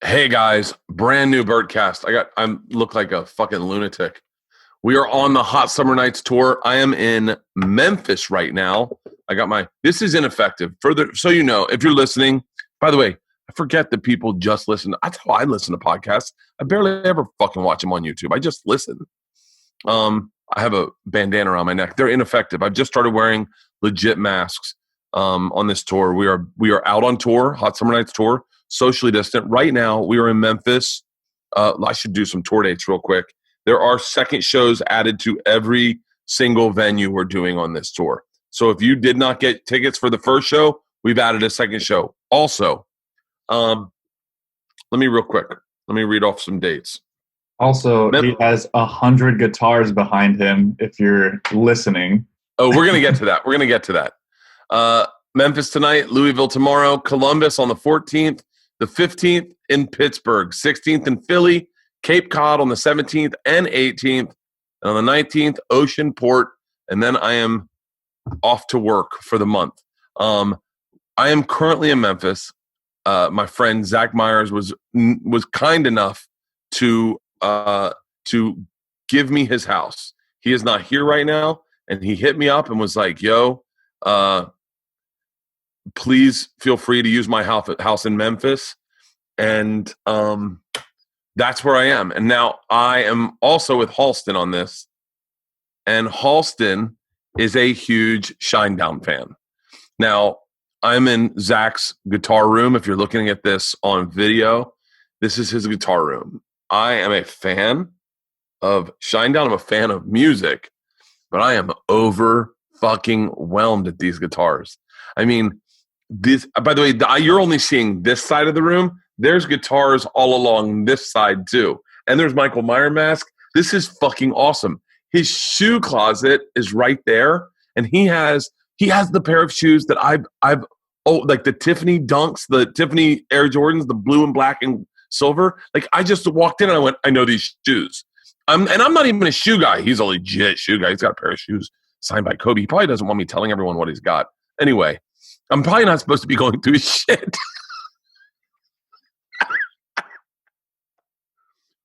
Hey guys, brand new Bertcast. I look like a fucking lunatic. We are on the Hot Summer Nights tour. I am in Memphis right now. This is ineffective. Further, so you know, if you're listening, by the way, I forget that people just listen. That's how I listen to podcasts. I barely ever fucking watch them on YouTube. I just listen. I have a bandana around my neck. They're ineffective. I've just started wearing legit masks on this tour. We are out on tour, Hot Summer Nights tour, socially distant. Right now, we are in Memphis. I should do some tour dates real quick. There are second shows added to every single venue we're doing on this tour. So if you did not get tickets for the first show, we've added a second show. Also, let me read off some dates. Also, he has 100 guitars behind him, if you're listening. Oh, we're going to get to that. Memphis tonight, Louisville tomorrow, Columbus on the 14th, the 15th in Pittsburgh, 16th in Philly, Cape Cod on the 17th and 18th, and on the 19th, Oceanport, and then I am off to work for the month. I am currently in Memphis. My friend Zach Myers was kind enough to give me his house. He is not here right now, and he hit me up and was like, yo, please feel free to use my house in Memphis. And that's where I am. And now I am also with Halston on this. And Halston is a huge Shinedown fan. Now, I'm in Zach's guitar room. If you're looking at this on video, this is his guitar room. I am a fan of Shinedown. I'm a fan of music, but I am over fucking whelmed at these guitars. I mean, this, by the way, you're only seeing this side of the room. There's guitars all along this side too. And there's Michael Meyer mask. This is fucking awesome. His shoe closet is right there. And he has the pair of shoes that I've like the Tiffany Dunks, the Tiffany Air Jordans, the blue and black and silver. Like I just walked in and I went, I know these shoes. I'm not even a shoe guy. He's a legit shoe guy. He's got a pair of shoes signed by Kobe. He probably doesn't want me telling everyone what he's got. Anyway, I'm probably not supposed to be going through his shit.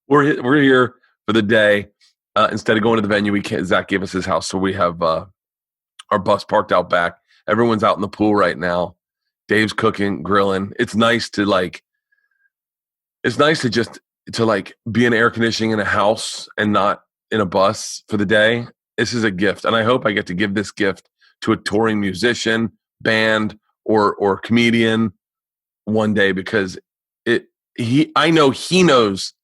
We're here for the day. Instead of going to the venue, Zach gave us his house, so we have our bus parked out back. Everyone's out in the pool right now. Dave's cooking, grilling. It's nice to just be in air conditioning in a house and not in a bus for the day. This is a gift, and I hope I get to give this gift to a touring musician, band, or comedian one day, because I know he knows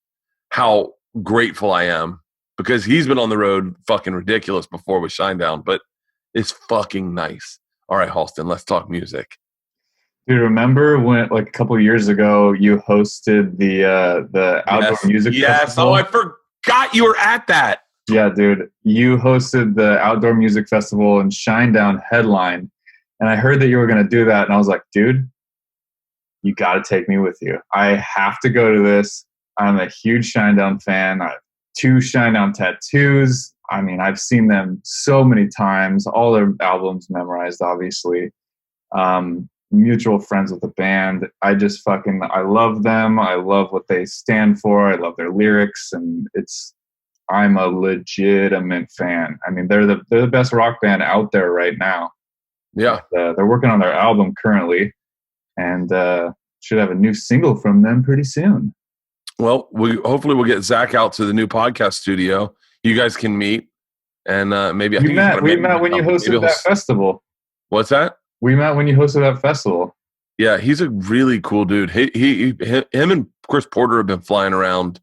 how grateful I am, because he's been on the road fucking ridiculous before with Shinedown, but it's fucking nice. All right, Halston, let's talk music. Do you remember when, like a couple of years ago, you hosted the outdoor music festival? Oh, I forgot you were at that. Yeah, dude. You hosted the outdoor music festival and Shinedown headline. And I heard that you were going to do that. And I was like, dude, you got to take me with you. I have to go to this. I'm a huge Shinedown fan. I have 2 Shinedown tattoos. I mean, I've seen them so many times. All their albums memorized, obviously. Mutual friends with the band. I love them. I love what they stand for. I love their lyrics, and I'm a legitimate fan. I mean, they're the best rock band out there right now. Yeah. They're working on their album currently, and should have a new single from them pretty soon. Well, hopefully we'll get Zach out to the new podcast studio. You guys can meet, and maybe we met when you hosted that festival. What's that? We met when you hosted that festival. Yeah, he's a really cool dude. Him and Chris Porter have been flying around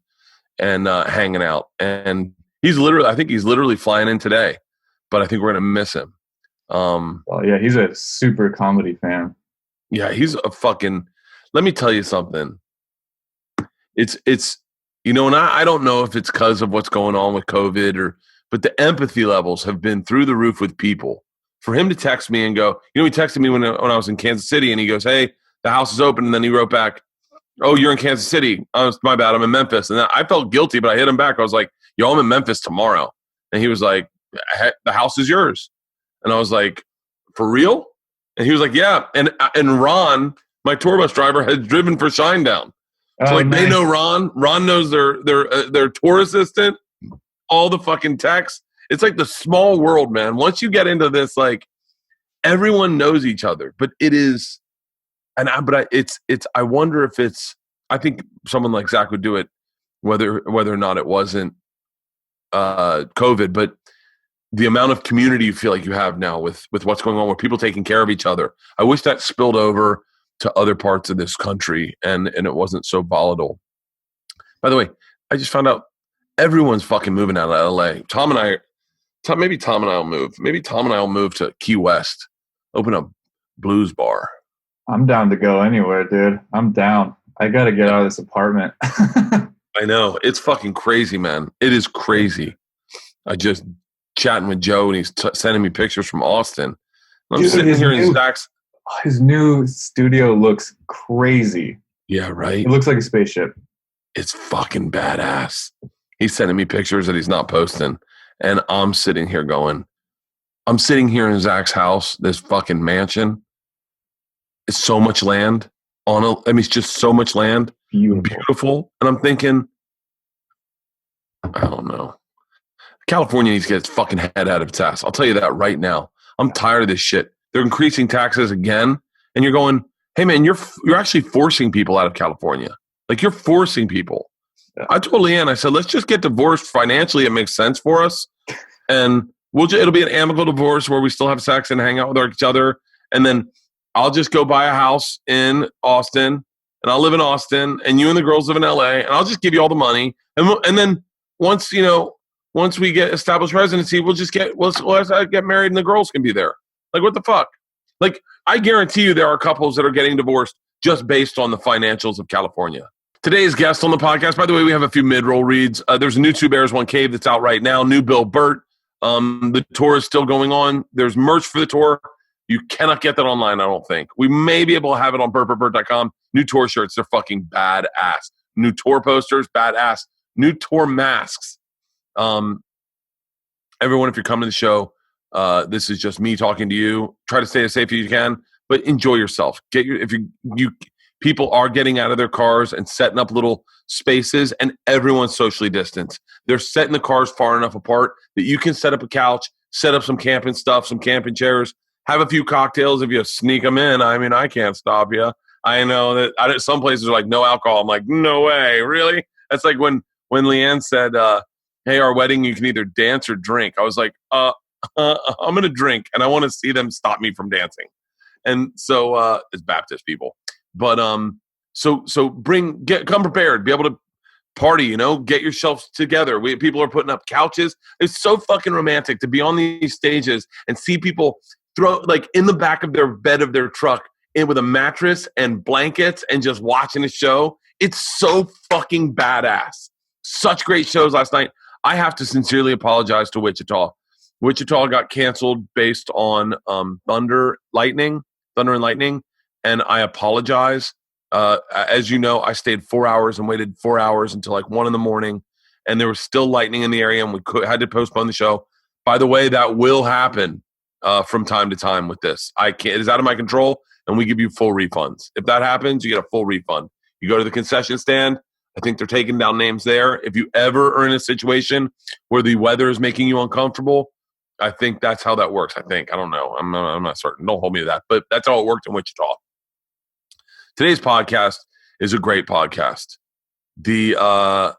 and hanging out, and I think he's literally flying in today. But I think we're gonna miss him. Yeah, he's a super comedy fan. Yeah, he's a fucking. Let me tell you something. It's and I don't know if it's because of what's going on with COVID but the empathy levels have been through the roof with people. For him to text me and go, he texted me when I was in Kansas City, and he goes, hey, the house is open. And then he wrote back, oh, you're in Kansas City. Oh, my bad. I'm in Memphis. And I felt guilty, but I hit him back. I was like, yo, I'm in Memphis tomorrow. And he was like, the house is yours. And I was like, for real? And he was like, yeah. And Ron, my tour bus driver, had driven for Shinedown. So Oh, like they nice. know Ron. Ron knows their tour assistant. All the fucking texts. It's like the small world, man. Once you get into this, like everyone knows each other. But it is, it's. I wonder if it's. I think someone like Zach would do it, whether or not it wasn't COVID. But the amount of community you feel like you have now with what's going on, with people taking care of each other. I wish that spilled over to other parts of this country and it wasn't so volatile. By the way, I just found out everyone's fucking moving out of LA. Maybe Tom and I will move. Maybe Tom and I will move to Key West, open a blues bar. I'm down to go anywhere, dude. I'm down. I got to get out of this apartment. I know. It's fucking crazy, man. It is crazy. I just chatting with Joe and he's sending me pictures from Austin. I'm Dude, sitting here in Zach's. His new studio looks crazy. Yeah, right? It looks like a spaceship. It's fucking badass. He's sending me pictures that he's not posting. And I'm sitting here in Zach's house, this fucking mansion. It's so much land it's just so much land. Beautiful. And I'm thinking, I don't know. California needs to get its fucking head out of its ass. I'll tell you that right now. I'm tired of this shit. They're increasing taxes again. And you're going, hey man, you're actually forcing people out of California. Like you're forcing people. Yeah. I told Leanne, I said, let's just get divorced financially. It makes sense for us. And it'll be an amicable divorce where we still have sex and hang out with each other. And then I'll just go buy a house in Austin and I'll live in Austin and you and the girls live in LA and I'll just give you all the money. And then once we get established residency, we'll get married and the girls can be there. Like, what the fuck? Like, I guarantee you there are couples that are getting divorced just based on the financials of California. Today's guest on the podcast, by the way, we have a few mid-roll reads. There's a new Two Bears, One Cave that's out right now. New Bill Bert. The tour is still going on. There's merch for the tour. You cannot get that online, I don't think. We may be able to have it on bertbertbert.com. New tour shirts, they're fucking badass. New tour posters, badass. New tour masks. Everyone, if you're coming to the show, this is just me talking to you. Try to stay as safe as you can, but enjoy yourself. People are getting out of their cars and setting up little spaces, and everyone's socially distanced. They're setting the cars far enough apart that you can set up a couch, set up some camping stuff, some camping chairs, have a few cocktails if you sneak them in. I mean, I can't stop you. I know that some places are like no alcohol. I'm like, no way, really? That's like when Leanne said, hey, our wedding, you can either dance or drink. I was like, I'm going to drink, and I want to see them stop me from dancing. And so it's Baptist people. But so come prepared, be able to party, get yourselves together. People are putting up couches. It's so fucking romantic to be on these stages and see people throw like in the back of their bed of their truck in with a mattress and blankets and just watching a show. It's so fucking badass. Such great shows last night. I have to sincerely apologize to Wichita. Wichita got canceled based on thunder and lightning. And I apologize. As you know, I stayed 4 hours and waited 4 hours until like 1 a.m. And there was still lightning in the area, and we had to postpone the show. By the way, that will happen from time to time with this. It is out of my control, and we give you full refunds. If that happens, you get a full refund. You go to the concession stand. I think they're taking down names there. If you ever are in a situation where the weather is making you uncomfortable, I think that's how that works. I don't know. I'm not certain. Don't hold me to that. But that's how it worked in Wichita. Today's podcast is a great podcast. The Kyle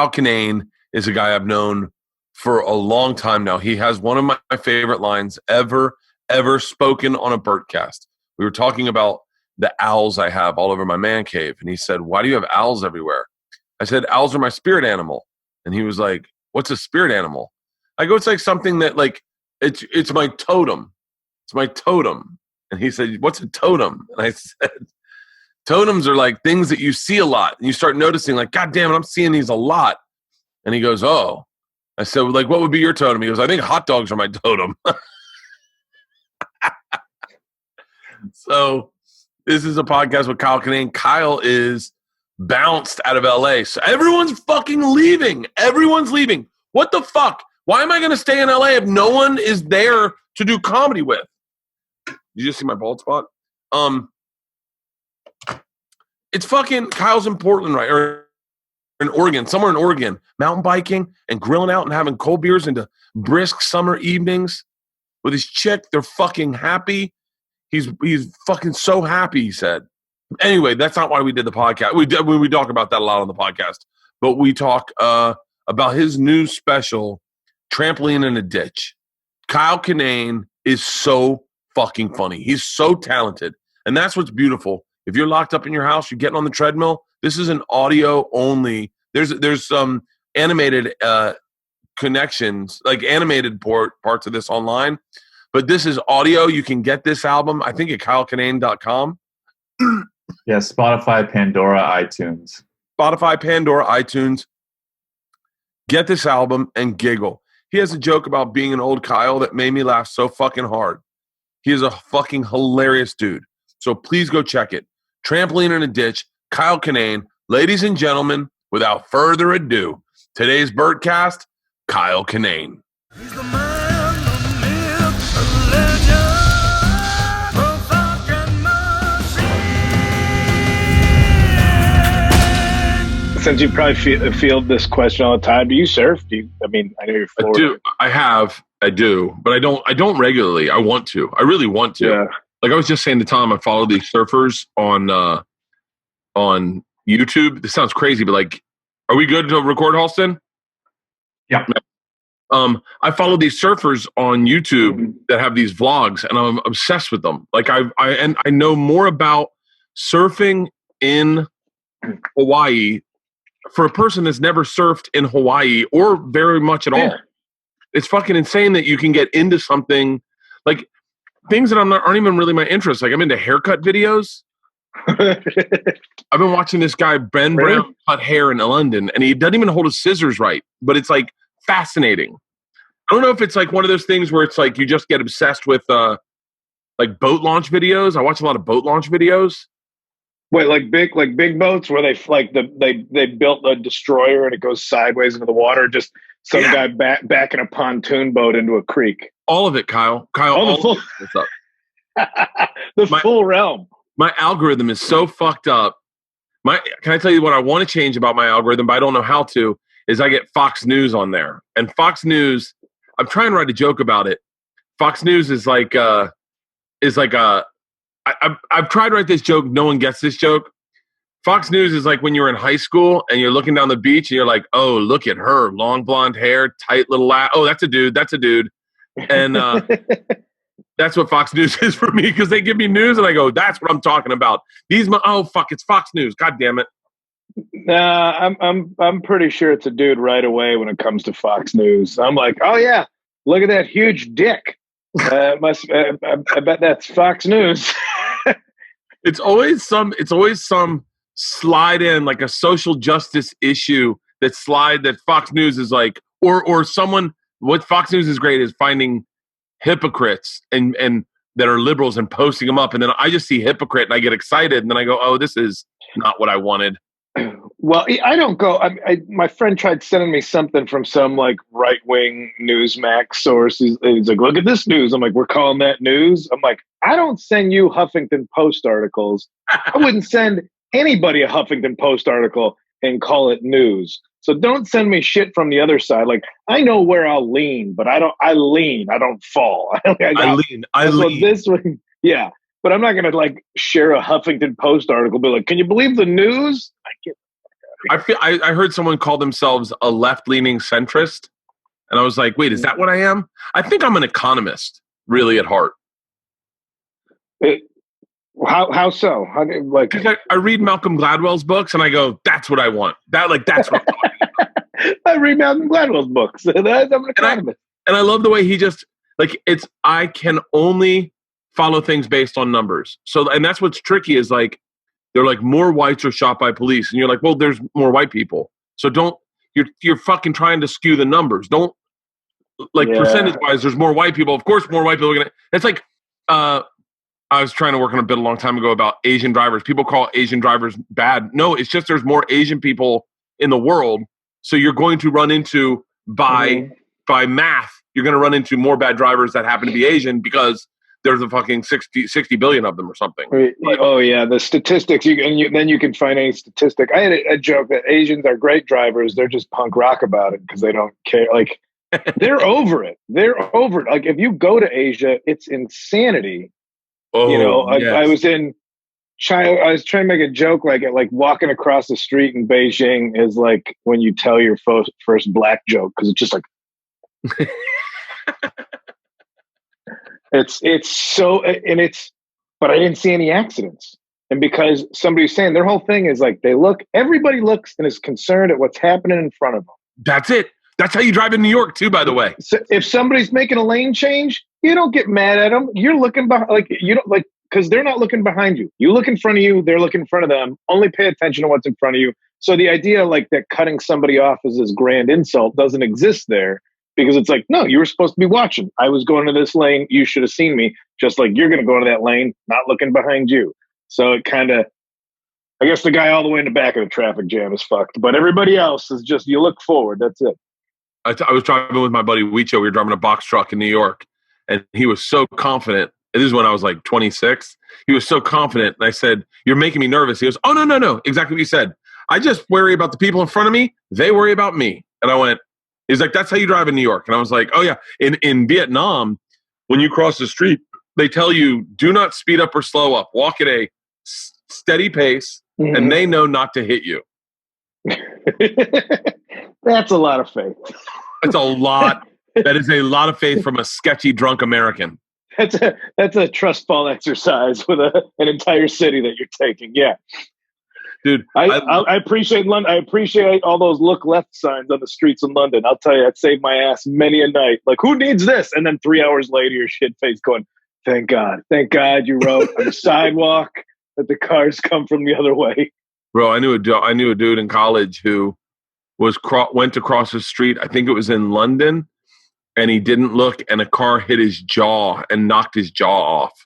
Kinane is a guy I've known for a long time now. He has one of my favorite lines ever spoken on a Bertcast. We were talking about the owls I have all over my man cave. And he said, why do you have owls everywhere? I said, owls are my spirit animal. And he was like, what's a spirit animal? I go, it's like something that like, it's my totem. It's my totem. And he said, what's a totem? And I said, totems are like things that you see a lot. And you start noticing like, God damn it, I'm seeing these a lot. And he goes, oh. I said, like, what would be your totem? He goes, I think hot dogs are my totem. So this is a podcast with Kyle Kinane. Kyle is bounced out of LA. So everyone's fucking leaving. Everyone's leaving. What the fuck? Why am I going to stay in LA if no one is there to do comedy with? You just see my bald spot? It's fucking Kyle's in Portland, right? Or in Oregon, somewhere in Oregon, mountain biking and grilling out and having cold beers into brisk summer evenings with his chick. They're fucking happy. He's fucking so happy, he said. Anyway, that's not why we did the podcast. We talk about that a lot on the podcast, but we talk about his new special, Trampoline in a Ditch. Kyle Kinane is so fucking funny. He's so talented. And that's what's beautiful. If you're locked up in your house, you're getting on the treadmill, this is an audio only. There's some animated connections, like animated parts of this online, but this is audio. You can get this album, I think, at kylekinane.com. Yeah, Spotify, Pandora, iTunes. Spotify, Pandora, iTunes. Get this album and giggle. He has a joke about being an old Kyle that made me laugh so fucking hard. He is a fucking hilarious dude. So please go check it. Trampoline in a Ditch, Kyle Kinane. Ladies and gentlemen, without further ado, today's Bertcast, Kyle Kinane. He's the man, the myth, the legend, the fucking machine. Since you probably field this question all the time, do you surf? I know you're Florida. I do, but I don't regularly. I want to. I really want to. Yeah. Like I was just saying to Tom, I follow these surfers on YouTube. This sounds crazy, but like, are we good to record, Halston? Yeah. I follow these surfers on YouTube that have these vlogs, and I'm obsessed with them. Like I know more about surfing in Hawaii for a person that's never surfed in Hawaii or very much at all. It's fucking insane that you can get into something like things that aren't even really my interest. Like I'm into haircut videos. I've been watching this guy, Ben Brown, cut hair in London, and he doesn't even hold his scissors right, but it's like fascinating. I don't know if it's like one of those things where it's like you just get obsessed with like boat launch videos. I watch a lot of boat launch videos. Wait, like big boats where they built a destroyer and it goes sideways into the water. Just some guy backing a pontoon boat into a creek. All of it, Kyle. What's up? Full realm. My algorithm is so fucked up. Can I tell you what I want to change about my algorithm, but I don't know how to, is I get Fox News on there. And Fox News, I'm trying to write a joke about it. Fox News is like I've tried to write this joke. No one gets this joke. Fox News is like when you're in high school and you're looking down the beach and you're like, oh, look at her. Long blonde hair, tight little oh, that's a dude. And that's what Fox News is for me, because they give me news and I go, that's what I'm talking about. It's Fox News. God damn it. Nah, I'm pretty sure it's a dude right away when it comes to Fox News. I'm like, oh yeah, look at that huge dick. I bet that's Fox News. It's always some slide in, like a social justice issue that Fox News is like, or someone. What Fox News is great is finding hypocrites and that are liberals and posting them up, and then I just see hypocrite and I get excited, and then I go, oh, this is not what I wanted. Well, I don't go. My friend tried sending me something from some like right wing Newsmax source. He's like, look at this news. I'm like, we're calling that news. I'm like, I don't send you Huffington Post articles. I wouldn't send anybody a Huffington Post article and call it news. So don't send me shit from the other side. Like, I know where I'll lean, but I lean. I don't fall. I lean. This one, yeah. But I'm not going to like share a Huffington Post article. Be like, can you believe the news? I heard someone call themselves a left-leaning centrist, and I was like, wait, is that what I am? I think I'm an economist, really, at heart. How so? I read Malcolm Gladwell's books, and I go, that's what I want. That's what I'm talking about. I read Malcolm Gladwell's books. I'm an economist. And I love the way he just, like, I can only follow things based on numbers. So, and that's what's tricky is like, they're like, more whites are shot by police. And you're like, well, there's more white people. So you're fucking trying to skew the numbers. Don't, like, percentage wise, there's more white people. Of course, more white people are going to, it's like, I was trying to work on a bit a long time ago about Asian drivers. People call Asian drivers bad. No, it's just there's more Asian people in the world. So you're going to run into, by math, you're going to run into more bad drivers that happen to be Asian, because there's a fucking 60 billion of them or something. Oh yeah, the statistics. Then you can find any statistic. I had a joke that Asians are great drivers. They're just punk rock about it because they don't care. Like they're over it. They're over it. Like if you go to Asia, it's insanity. Oh, I was in China. I was trying to make a joke like walking across the street in Beijing is like when you tell your first black joke because it's just like. It's so, but I didn't see any accidents. And because somebody's saying their whole thing is like, everybody looks and is concerned at what's happening in front of them. That's it. That's how you drive in New York too, by the way. So if somebody's making a lane change, you don't get mad at them. You're looking behind, because they're not looking behind you. You look in front of you, they're looking in front of them. Only pay attention to what's in front of you. So the idea like that cutting somebody off is this grand insult doesn't exist there. Because it's like, no, you were supposed to be watching. I was going to this lane. You should have seen me. Just like you're going to go to that lane, not looking behind you. So it kind of, I guess the guy all the way in the back of the traffic jam is fucked. But everybody else is just, you look forward. That's it. I was driving with my buddy Weicho. We were driving a box truck in New York. And he was so confident. And this is when I was like 26. He was so confident. And I said, you're making me nervous. He goes, oh, no. Exactly what you said. I just worry about the people in front of me. They worry about me. And I went, he's like, that's how you drive in New York. And I was like, oh, yeah. In Vietnam, when you cross the street, they tell you, do not speed up or slow up. Walk at a steady pace, and they know not to hit you. That's a lot of faith. That's a lot. That is a lot of faith from a sketchy, drunk American. That's a trust fall exercise with an entire city that you're taking. Yeah. Dude, I appreciate London. I appreciate all those look left signs on the streets in London. I'll tell you, that saved my ass many a night. Like, who needs this? And then 3 hours later, your shit face going, thank God you wrote on the sidewalk that the cars come from the other way. Bro, I knew a dude in college who went to cross the street. I think it was in London, and he didn't look, and a car hit his jaw and knocked his jaw off.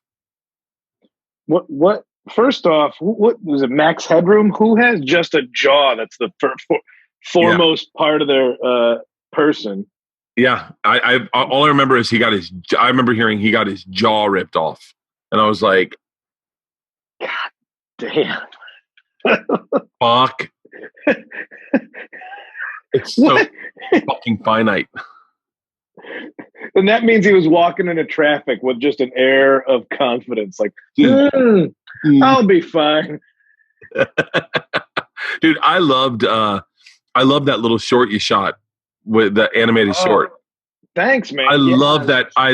What? First off, what was it? Max Headroom? Who has just a jaw? That's the foremost part of their person. Yeah, I all I remember is I remember hearing he got his jaw ripped off, and I was like, God damn, fuck! It's so fucking finite. And that means he was walking into traffic with just an air of confidence, like, I'll be fine. Dude, I loved that little short you shot with the animated short. Thanks, man. I love that. I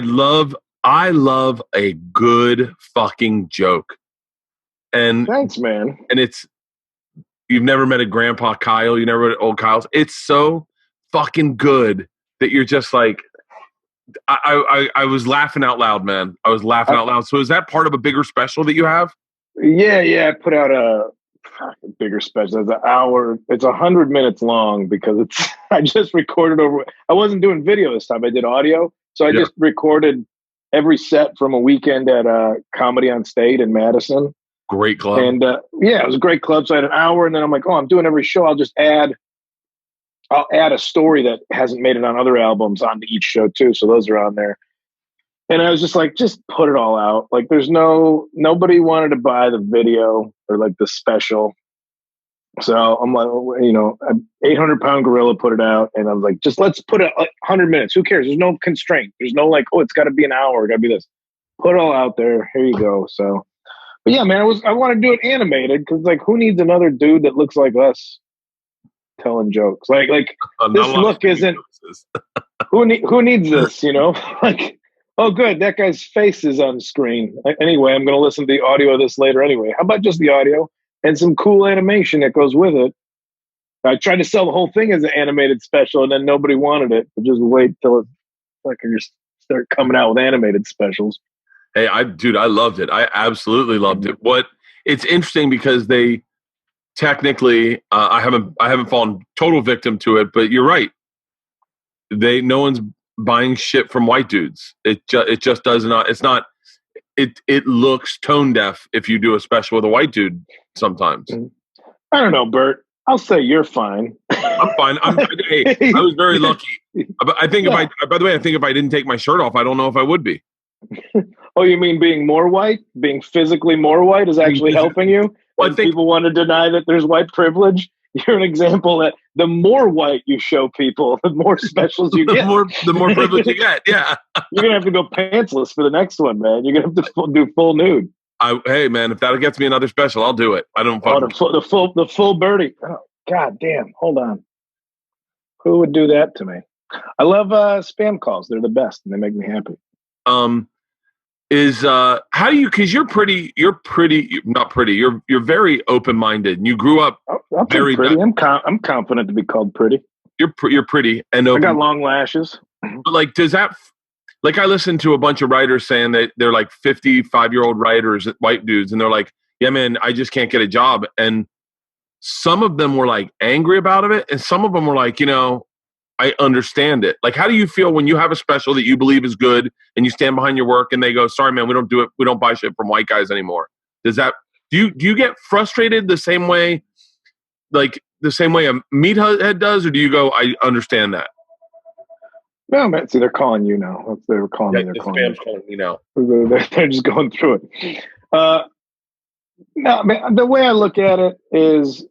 love a good fucking joke. And thanks, man. And you've never met a Grandpa Kyle, you never met old Kyle's. It's so fucking good that you're just like, I was laughing out loud, man. I was laughing out loud. So is that part of a bigger special that you have? Yeah. I put out a bigger special. It's an hour. It's 100 minutes long because I just recorded I wasn't doing video this time. I did audio. So I just recorded every set from a weekend at Comedy on State in Madison. Great club. And it was a great club. So I had an hour, and then I'm like, I'm doing every show. I'll add a story that hasn't made it on other albums onto each show too. So those are on there. And I was just like, just put it all out. Like nobody wanted to buy the video or like the special. So I'm like, 800-pound gorilla put it out. And I was like, just let's put it 100 minutes. Who cares? There's no constraint. There's no like, it's got to be an hour. It got to be this. Put it all out there. Here you go. So, but yeah, man, I want to do it animated because like, who needs another dude that looks like us telling jokes? Like this look isn't. Who needs this? Like. Oh, good. That guy's face is on screen. Anyway, I'm going to listen to the audio of this later anyway. How about just the audio and some cool animation that goes with it? I tried to sell the whole thing as an animated special, and then nobody wanted it. But just wait till it just start coming out with animated specials. Hey, I loved it. I absolutely loved it. It's interesting because they technically, I haven't fallen total victim to it, but you're right. No one's buying shit from white dudes. It just does not. It's not. It looks tone deaf if you do a special with a white dude. Sometimes. I don't know, Bert. I'll say you're fine. I'm fine. Hey, I was very lucky. I think by the way, I think if I didn't take my shirt off, I don't know if I would be. Oh, you mean being more white? Being physically more white is actually helping you? Well, I And think- people want to deny that there's white privilege. You're an example that the more white you show people, the more specials you the get. more privilege you get. Yeah. You're going to have to go pantsless for the next one, man. You're going to have to do full nude. Hey man, if that gets me another special, I'll do it. I don't Oh, fucking the full Bertie. Oh, God damn. Hold on. Who would do that to me? I love spam calls. They're the best and they make me happy. How do you, because you're not pretty, you're very open-minded and you grew up I'll take very pretty. I'm confident to be called pretty. you're pretty and I open. got long lashes. But like, does that, like, I listened to a bunch of writers saying that they're like 55-year-old writers, white dudes, and they're like, yeah, man, I just can't get a job. And some of them were like angry about it, and some of them were like, I understand it. Like, how do you feel when you have a special that you believe is good and you stand behind your work and they go, sorry, man, we don't do it. We don't buy shit from white guys anymore. Does that, do you get frustrated the same way, like the same way a meathead does, or do you go, I understand that? No, man. See, they're calling you now. That's they were calling me. They're the calling spam's me. calling me now. They're just going through it. No, man, the way I look at it is,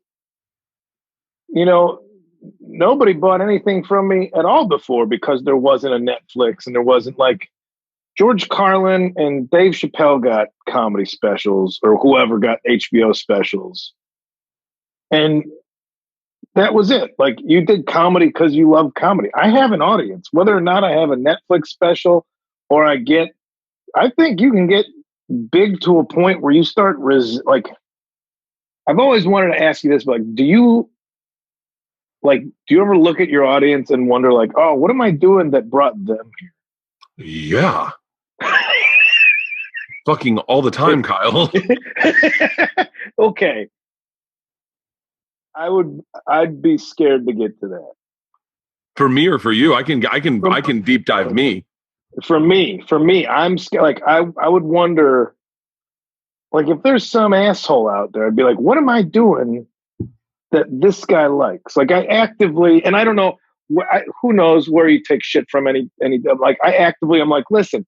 nobody bought anything from me at all before because there wasn't a Netflix and there wasn't like George Carlin and Dave Chappelle got comedy specials or whoever got HBO specials. And that was it. Like, you did comedy because you love comedy. I have an audience, whether or not I have a Netflix special or I think you can get big to a point where you start I've always wanted to ask you this, but do you ever look at your audience and wonder like, oh, what am I doing that brought them here? Yeah. Fucking all the time, Kyle. Okay. I'd be scared to get to that. For me or for you, I can deep dive me. For me, I'm scared. Like, I would wonder, like, if there's some asshole out there, I'd be like, what am I doing that this guy likes? Like, I actively, and I don't know, who knows where you take shit from any, like, I'm like, listen,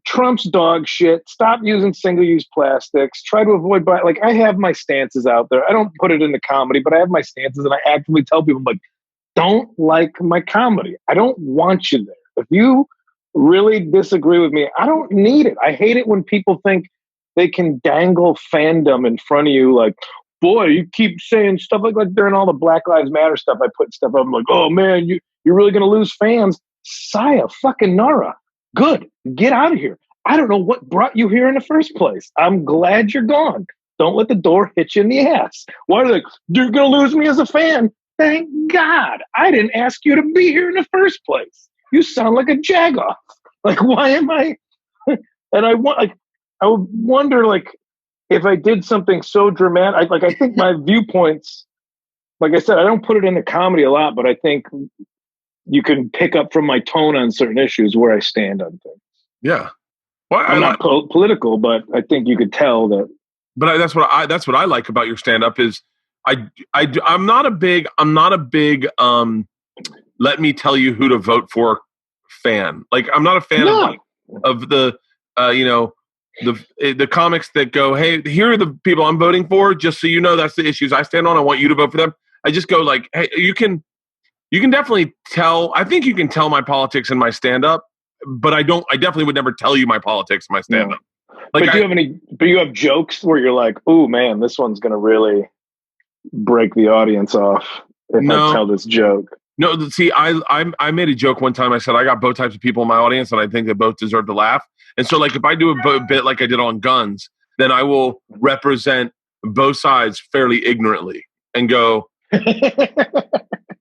Trump's dog shit. Stop using single-use plastics. Try to avoid, like, I have my stances out there. I don't put it into comedy, but I have my stances, and I actively tell people, like, don't like my comedy. I don't want you there. If you really disagree with me, I don't need it. I hate it when people think they can dangle fandom in front of you, like, boy, you keep saying stuff like during all the Black Lives Matter stuff, I put stuff up. I'm like, oh man, you're really gonna lose fans. Saya fucking Nara. Good. Get out of here. I don't know what brought you here in the first place. I'm glad you're gone. Don't let the door hit you in the ass. Why are they like, you're going to lose me as a fan? Thank God. I didn't ask you to be here in the first place. You sound like a jagoff. Like, why am I? And I would wonder, like, if I did something so dramatic, I think my viewpoints, like I said, I don't put it into comedy a lot, but I think you can pick up from my tone on certain issues where I stand on things. Yeah. Well, I'm not political, but I think you could tell that. But that's what I like about your stand-up is I'm not a big let me tell you who to vote for fan. Like, I'm not a fan of the the comics that go, hey, here are the people I'm voting for, just so you know that's the issues I stand on. I want you to vote for them. I just go like, hey, you can definitely tell. I think you can tell my politics in my stand-up, but I definitely would never tell you my politics in my stand-up. No. Like, but you have jokes where you're like, oh man, this one's going to really break the audience off if I tell this joke. No, see, I made a joke one time. I said, I got both types of people in my audience, and I think they both deserve to laugh. And so, like, if I do a bit like I did on guns, then I will represent both sides fairly ignorantly and go, hey,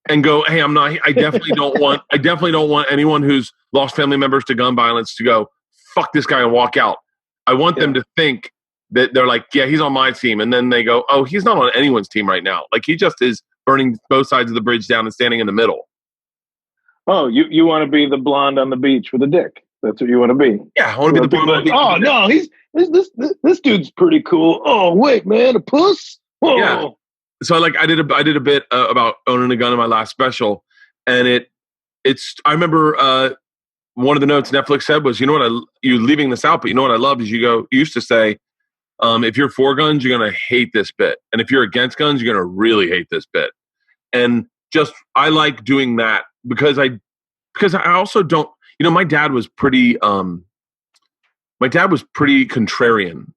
I definitely don't want anyone who's lost family members to gun violence to go, fuck this guy and walk out. I want them to think that they're like, yeah, he's on my team. And then they go, oh, he's not on anyone's team right now. Like, he just is burning both sides of the bridge down and standing in the middle. Oh, you want to be the blonde on the beach with a dick. That's what you want to be. Yeah, I want to be the blonde on the beach. Oh, no, this dude's pretty cool. Oh, wait, man, a puss? Whoa. Yeah. So I did a bit about owning a gun in my last special. And I remember one of the notes Netflix said was, you know what, you leaving this out, but you know what I love is you used to say, if you're for guns, you're going to hate this bit. And if you're against guns, you're going to really hate this bit. And just, I like doing that because I also don't, my dad was pretty contrarian,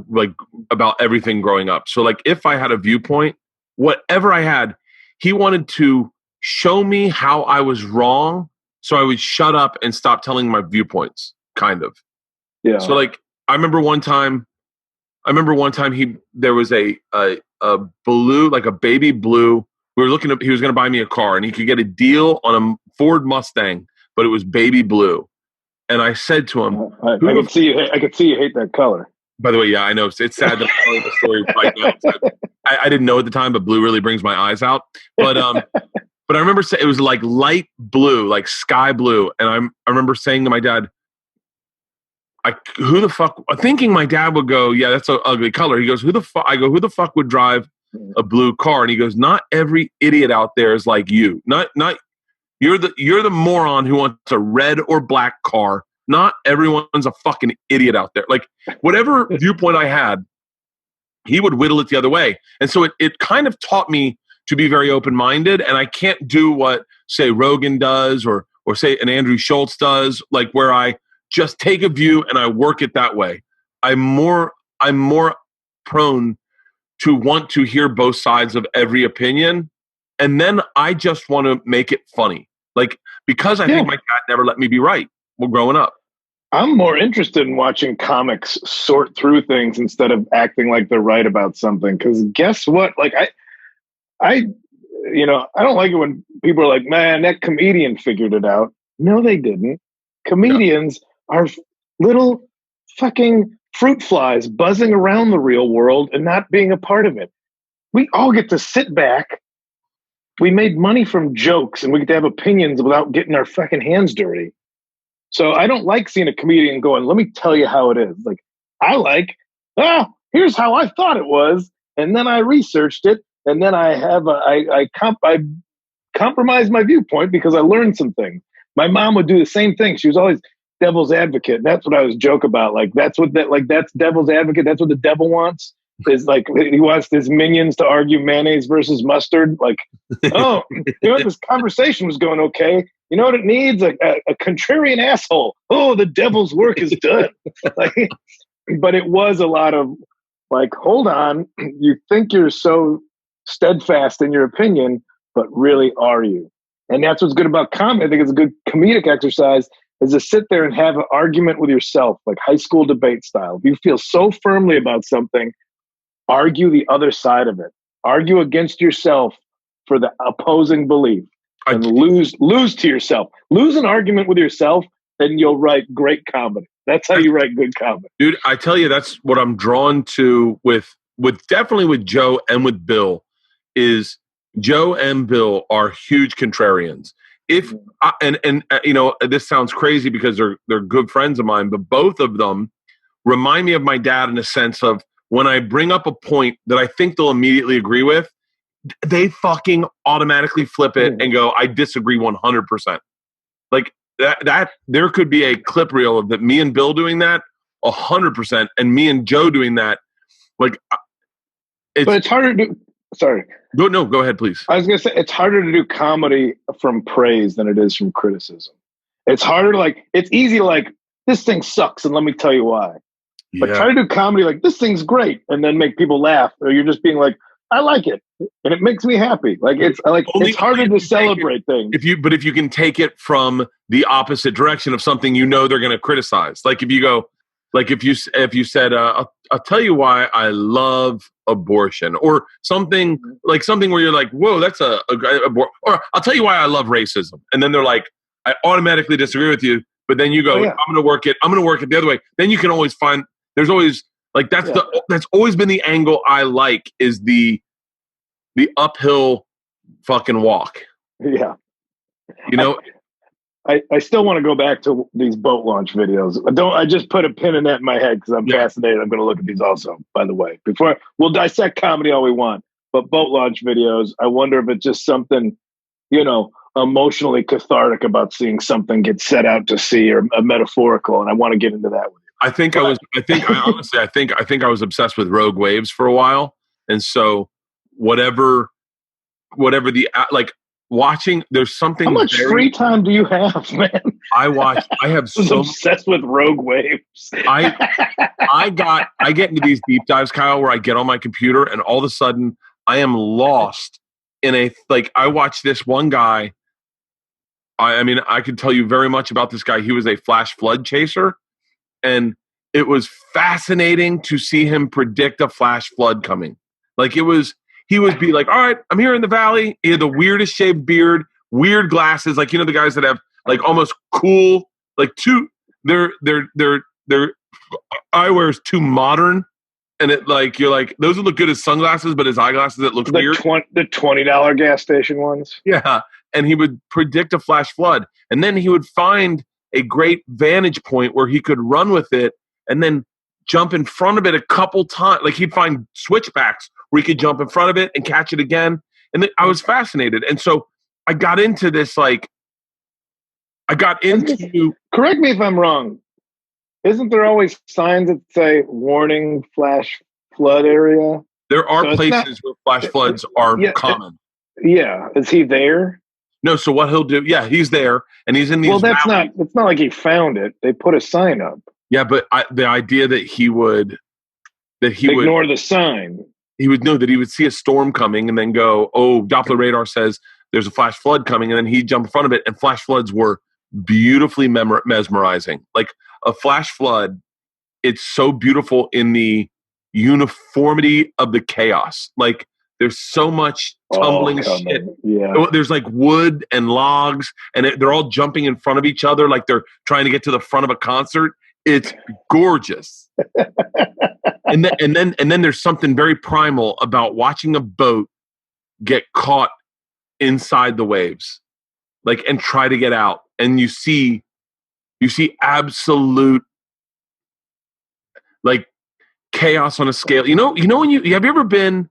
like about everything growing up. So like if I had a viewpoint, whatever I had, he wanted to show me how I was wrong. So I would shut up and stop telling my viewpoints, kind of. Yeah. So like, I remember one time there was a blue, like a baby blue. He was going to buy me a car and he could get a deal on a Ford Mustang, but it was baby blue. And I said to him, I could see you hate that color. By the way, yeah, I know. It's sad that I'm telling the story right now. I didn't know at the time, but blue really brings my eyes out. But but I remember it was like light blue, like sky blue. And I remember saying to my dad, who the fuck, thinking my dad would go, yeah, that's an ugly color. He goes, who the fuck? I go, who the fuck would drive a blue car? And he goes, not every idiot out there is like you. Not you're the moron who wants a red or black car. Not everyone's a fucking idiot out there. Like whatever viewpoint I had, he would whittle it the other way. And so it kind of taught me to be very open-minded. And I can't do what say Rogan does or say an Andrew Schultz does, like where I just take a view and I work it that way. I'm more prone to want to hear both sides of every opinion. And then I just want to make it funny. Like, because I think my dad never let me be right while growing up. I'm more interested in watching comics sort through things instead of acting like they're right about something. Because guess what? Like I don't like it when people are like, man, that comedian figured it out. No, they didn't. Comedians are little fucking fruit flies buzzing around the real world and not being a part of it. We all get to sit back. We made money from jokes and we get to have opinions without getting our fucking hands dirty. So I don't like seeing a comedian going, let me tell you how it is. Like, I like, here's how I thought it was. And then I researched it. And then I compromised my viewpoint because I learned some things. My mom would do the same thing. She was always devil's advocate. And that's what I was joke about. Like, that's devil's advocate. That's what the devil wants. Is like, he wants his minions to argue mayonnaise versus mustard. Like, this conversation was going okay. You know what it needs? A contrarian asshole. Oh, the devil's work is done. Like, but it was a lot of like, hold on. You think you're so steadfast in your opinion, but really are you? And that's what's good about comedy. I think it's a good comedic exercise is to sit there and have an argument with yourself, like high school debate style. If you feel so firmly about something, argue the other side of it. Argue against yourself for the opposing belief. And lose to yourself. Lose an argument with yourself, and you'll write great comedy. That's how you write good comedy. Dude, I tell you, that's what I'm drawn to with definitely with Joe and with Bill, is Joe and Bill are huge contrarians. This sounds crazy because they're good friends of mine, but both of them remind me of my dad in a sense of when I bring up a point that I think they'll immediately agree with, they fucking automatically flip it and go, I disagree 100%. Like that there could be a clip reel of that me and Bill doing that 100% and me and Joe doing that. Like, but it's harder to do. Sorry. Go ahead, please. I was going to say, it's harder to do comedy from praise than it is from criticism. It's harder to it's easy to this thing sucks and let me tell you why. But try to do comedy like, this thing's great, and then make people laugh. Or you're just being like, I like it, and it makes me happy. Like it's harder to celebrate things. If you can take it from the opposite direction of something they're going to criticize. Like if you go, like if you said, I'll tell you why I love abortion, or something where you're like, whoa, that's or I'll tell you why I love racism, and then they're like, I automatically disagree with you, but then you go, I'm going to work it the other way. Then you can always find. There's always that's always been the angle I like, is the uphill fucking walk. Yeah. I still want to go back to these boat launch videos. I just put a pin in that in my head because I'm fascinated. I'm going to look at these also, by the way. We'll dissect comedy all we want, but boat launch videos, I wonder if it's just something, emotionally cathartic about seeing something get set out to sea or a metaphorical, and I want to get into that with you. I think I was obsessed with Rogue Waves for a while. And so whatever the, like watching, there's something. How much free time do you have, man? I have I was so obsessed with Rogue Waves. I get into these deep dives, Kyle, where I get on my computer and all of a sudden I am lost in I watched this one guy. I mean, I could tell you very much about this guy. He was a flash flood chaser. And it was fascinating to see him predict a flash flood coming. He would be like, all right, I'm here in the valley. He had the weirdest shaved beard, weird glasses. The guys that have almost cool, their eyewear is too modern. And you're like, those would look good as sunglasses, but as eyeglasses, it looks weird. The $20 gas station ones. Yeah. And he would predict a flash flood. And then he would find a great vantage point where he could run with it and then jump in front of it a couple times. He'd find switchbacks where he could jump in front of it and catch it again. And I was fascinated. And so I got into this, correct me if I'm wrong. Isn't there always signs that say warning flash flood area? There are places where flash floods are common. Is he there? No, so what he'll do, he's there, and he's in these. Well, it's not like he found it. They put a sign up. Yeah, but the idea that he would ignore the sign. He would know that he would see a storm coming and then go, "Oh, Doppler radar says there's a flash flood coming," and then he'd jump in front of it. And flash floods were beautifully mesmerizing. Like a flash flood, it's so beautiful in the uniformity of the chaos. There's so much tumbling shit. Yeah. There's wood and logs, and they're all jumping in front of each other like they're trying to get to the front of a concert. It's gorgeous. and then there's something very primal about watching a boat get caught inside the waves, and try to get out. And you see absolute chaos on a scale. You know when have you ever been,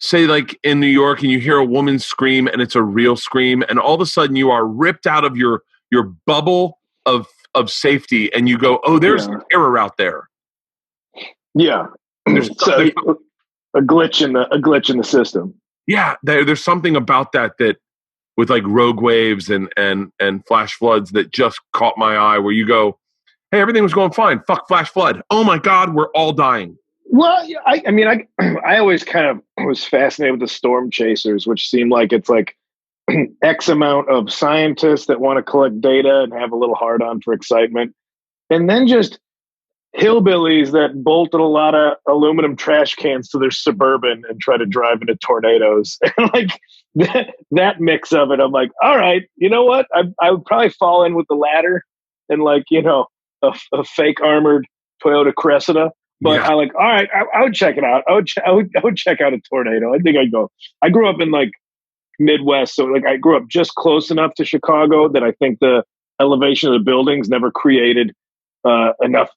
say, in New York, and you hear a woman scream and it's a real scream, and all of a sudden you are ripped out of your bubble of safety, and you go, oh, there's terror out there. Yeah. There's a glitch in the system. Yeah. There's something about that with Rogue Waves and flash floods that just caught my eye, where you go, hey, everything was going fine. Fuck flash flood. Oh my God, we're all dying. Well, I always kind of was fascinated with the storm chasers, which seem like it's X amount of scientists that want to collect data and have a little hard on for excitement. And then just hillbillies that bolted a lot of aluminum trash cans to their Suburban and try to drive into tornadoes. And that mix of it, I'm like, all right, you know what? I would probably fall in with the latter and a fake armored Toyota Cressida. But I all right, I would check it out. I would check out a tornado. I think I'd go. I grew up in Midwest, so I grew up just close enough to Chicago that I think the elevation of the buildings never created enough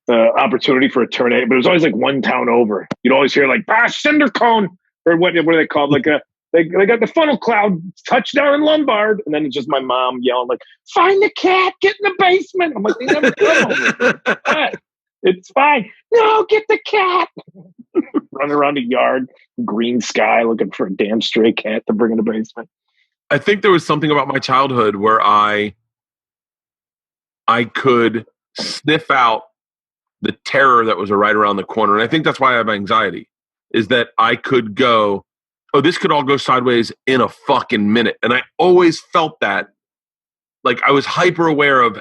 opportunity for a tornado. But it was always one town over. You'd always hear cinder cone, or what are they called? They got the funnel cloud touchdown in Lombard, and then it's just my mom yelling find the cat, get in the basement. I'm like, they never come over. It's fine. No, get the cat. Running around a yard, green sky, looking for a damn stray cat to bring in the basement. I think there was something about my childhood where I could sniff out the terror that was right around the corner. And I think that's why I have anxiety, is that I could go, oh, this could all go sideways in a fucking minute. And I always felt that. I was hyper aware of,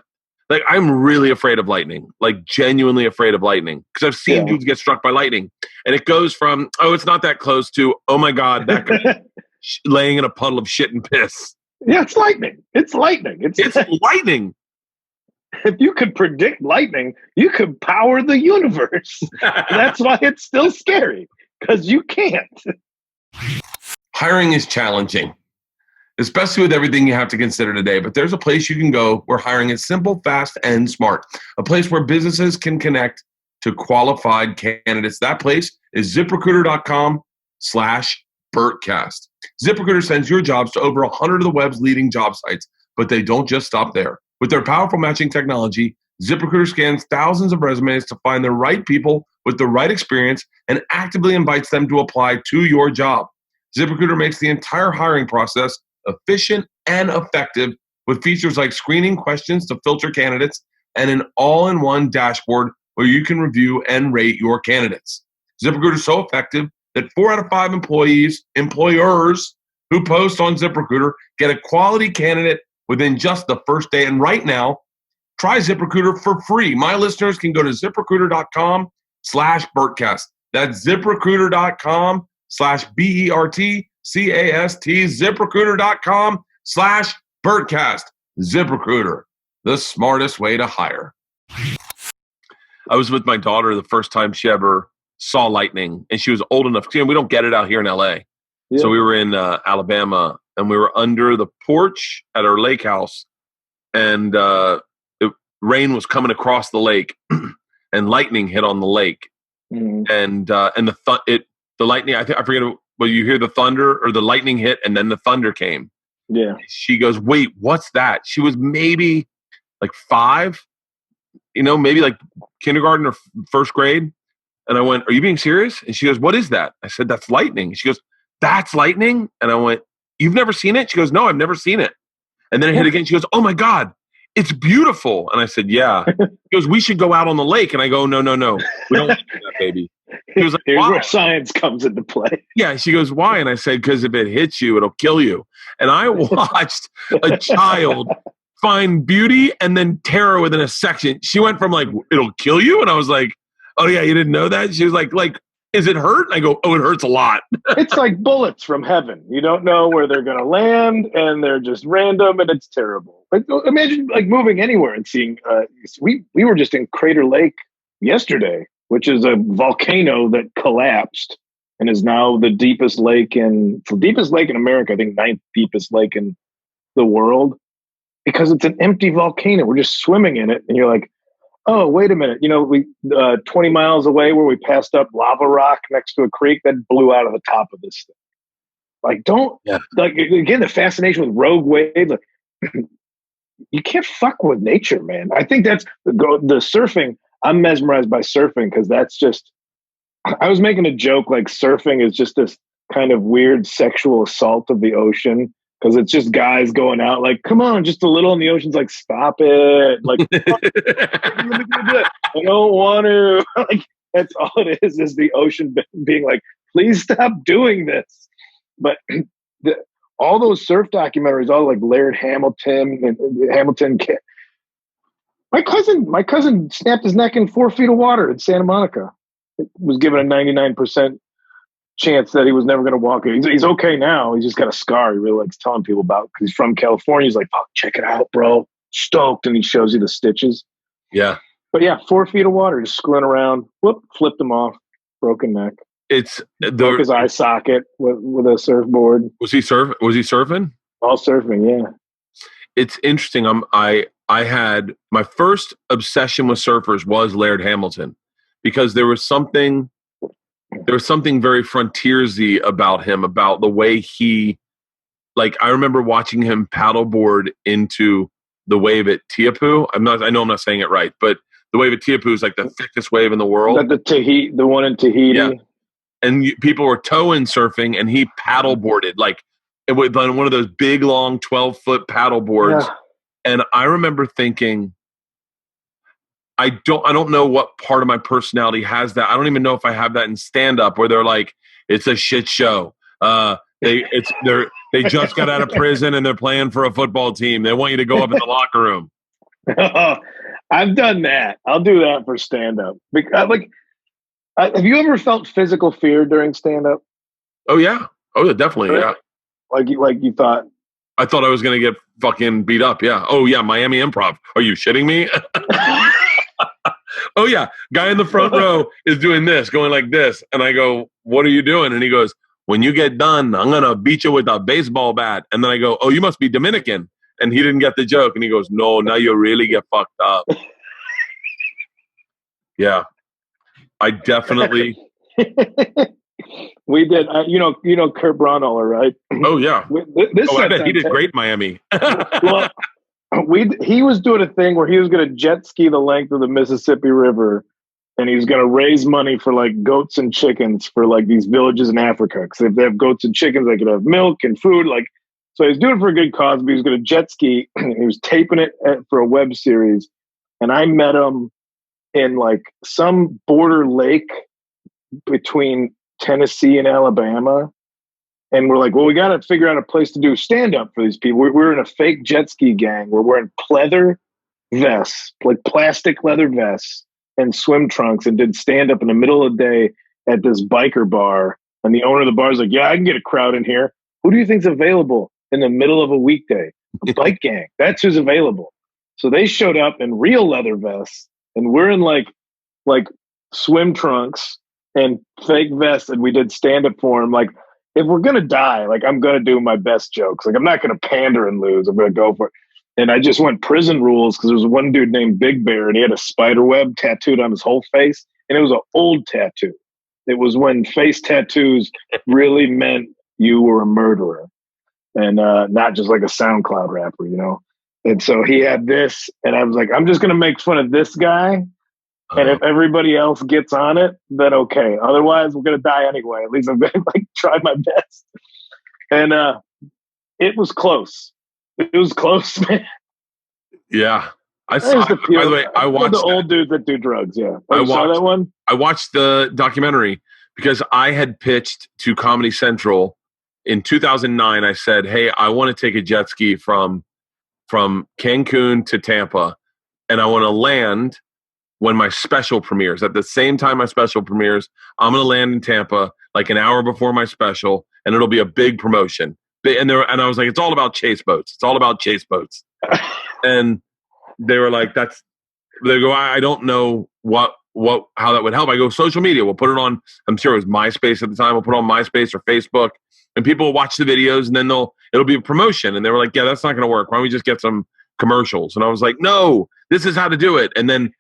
I'm really afraid of lightning, genuinely afraid of lightning, because I've seen dudes get struck by lightning, and it goes from, oh, it's not that close, to, oh my God, that guy laying in a puddle of shit and piss. Yeah, it's lightning. It's lightning. It's lightning. If you could predict lightning, you could power the universe. That's why it's still scary, because you can't. Hiring is challenging, especially with everything you have to consider today. But there's a place you can go where hiring is simple, fast, and smart. A place where businesses can connect to qualified candidates. That place is ZipRecruiter.com/Bertcast. ZipRecruiter sends your jobs to over 100 of the web's leading job sites, but they don't just stop there. With their powerful matching technology, ZipRecruiter scans thousands of resumes to find the right people with the right experience and actively invites them to apply to your job. ZipRecruiter makes the entire hiring process efficient and effective with features like screening questions to filter candidates and an all-in-one dashboard where you can review and rate your candidates. ZipRecruiter is so effective that 4 out of 5 employers who post on ZipRecruiter get a quality candidate within just the first day. And right now, try ZipRecruiter for free. My listeners can go to ZipRecruiter.com/Bertcast. That's ZipRecruiter.com/BERTCAST. ZipRecruiter.com/Bertcast. ZipRecruiter, the smartest way to hire. I was with my daughter the first time she ever saw lightning, and she was old enough. You know, we don't get it out here in LA. Yeah. So we were in Alabama, and we were under the porch at our lake house, and rain was coming across the lake, and lightning hit on the lake, and the lightning. I forget. Well, you hear the thunder or the lightning hit, and then the thunder came. Yeah. She goes, "Wait, what's that?" She was maybe like 5, maybe like kindergarten or first grade. And I went, "Are you being serious?" And she goes, "What is that?" I said, "That's lightning." She goes, "That's lightning?" And I went, "You've never seen it?" She goes, "No, I've never seen it." And then it hit again. She goes, "Oh my God, it's beautiful." And I said, "Yeah." She goes, "We should go out on the lake." And I go, No. We don't want to do that, baby. She was like, "Here's why?" where science comes into play. Yeah. She goes, "Why?" And I said, "Because if it hits you, it'll kill you." And I watched a child find beauty and then terror within a section. She went from like, "It'll kill you." And I was like, "Oh yeah, you didn't know that?" She was like, "Is it hurt?" And I go, "Oh, it hurts a lot." It's like bullets from heaven. You don't know where they're going to land, and they're just random, and it's terrible. Like, imagine like moving anywhere and seeing. We were just in Crater Lake yesterday, which is a volcano that collapsed and is now the deepest lake in America. I think 9th deepest lake in the world, because it's an empty volcano. We're just swimming in it, and you're like, "Oh, wait a minute. We 20 miles away where we passed up lava rock next to a creek that blew out of the top of this thing." Like, again, the fascination with rogue waves. Like, you can't fuck with nature, man. I think that's the surfing. I'm mesmerized by surfing because that's just, I was making a joke like surfing is just this kind of weird sexual assault of the ocean. Because it's just guys going out like, "Come on, just a little," and the ocean's like, "Stop it!" Like, "I don't want to." Like, that's all it is the ocean being like, "Please stop doing this." But all those surf documentaries, all like Laird Hamilton and Hamilton. My cousin snapped his neck in 4 feet of water in Santa Monica. It was given a 99% chance that he was never going to walk it. He's okay now. He's just got a scar he really likes telling people about because he's from California. He's like, "Oh, check it out, bro. Stoked." And he shows you the stitches. Yeah. But yeah, 4 feet of water, just screwing around. Whoop, flipped him off. Broken neck. Broke his eye socket with a surfboard. Was he surfing? All surfing, yeah. It's interesting. I had my first obsession with surfers was Laird Hamilton because there was something very frontiersy about him, about the way he, like, I remember watching him paddleboard into the wave at Teahupo'o. I know I'm not saying it right, but the wave at Teahupo'o is like the thickest wave in the world. The one in Tahiti. Yeah. And people were towing surfing, and he paddleboarded like it was on one of those big, long 12-foot paddleboards. Yeah. And I remember thinking, I don't know what part of my personality has that. I don't even know if I have that in stand-up where they're like, "It's a shit show. They just got out of prison and they're playing for a football team. They want you to go up in the locker room." I've done that. I'll do that for stand-up. Have you ever felt physical fear during stand-up? Oh yeah. Oh, definitely. Right? Yeah. Like you thought. I thought I was going to get fucking beat up. Yeah. Oh yeah. Miami Improv. Are you shitting me? Oh yeah. Guy in the front row is doing this, going like this. And I go, "What are you doing?" And he goes, "When you get done, I'm going to beat you with a baseball bat." And then I go, "Oh, you must be Dominican." And he didn't get the joke. And he goes, "No, now you really get fucked up." Yeah. I definitely We did. You know Kurt Braunohler, right? Oh yeah. This Oh, I set's bet he on did tape. great in Miami. Well, he was doing a thing where he was going to jet ski the length of the Mississippi River, and he was going to raise money for like goats and chickens for like these villages in Africa. Because if they have goats and chickens, they could have milk and food. Like, so he was doing it for a good cause. But he was going to jet ski. And he was taping it for a web series, and I met him in like some border lake between Tennessee and Alabama. And we're like, well, we got to figure out a place to do stand up for these people. We're in a fake jet ski gang. We're wearing pleather vests, like plastic leather vests and swim trunks, and did stand up in the middle of the day at this biker bar. And the owner of the bar is like, yeah, I can get a crowd in here. Who do you think's available in the middle of a weekday? A bike gang. That's who's available. So they showed up in real leather vests, and we're in like swim trunks and fake vests, and we did stand up for him. Like, if we're gonna die, like, I'm gonna do my best jokes. Like, I'm not gonna pander and lose. I'm gonna go for it. And I just went prison rules because there was one dude named Big Bear, and he had a spider web tattooed on his whole face, and it was an old tattoo. It was when face tattoos really meant you were a murderer, and not just like a SoundCloud rapper, you know. And so he had this, and I was like, I'm just gonna make fun of this guy. And if everybody else gets on it, then okay. Otherwise, we're gonna die anyway. At least I'm gonna like try my best. And it was close. It was close, man. Yeah, I saw. By the way, I watched the old dudes that do drugs. Yeah, I saw that one. I watched the documentary because I had pitched to Comedy Central in 2009. I said, "Hey, I want to take a jet ski from Cancun to Tampa, and I want to land." When my special premieres, at the same time my special premieres, I'm going to land in Tampa like an hour before my special, and it'll be a big promotion. And I was like, it's all about chase boats. It's all about chase boats. And they were like, they go, I don't know how that would help. I go, social media. We'll put it on, I'm sure it was MySpace at the time. We'll put it on MySpace or Facebook, and people will watch the videos, and then it'll be a promotion. And they were like, yeah, that's not going to work. Why don't we just get some commercials? And I was like, no, this is how to do it. And then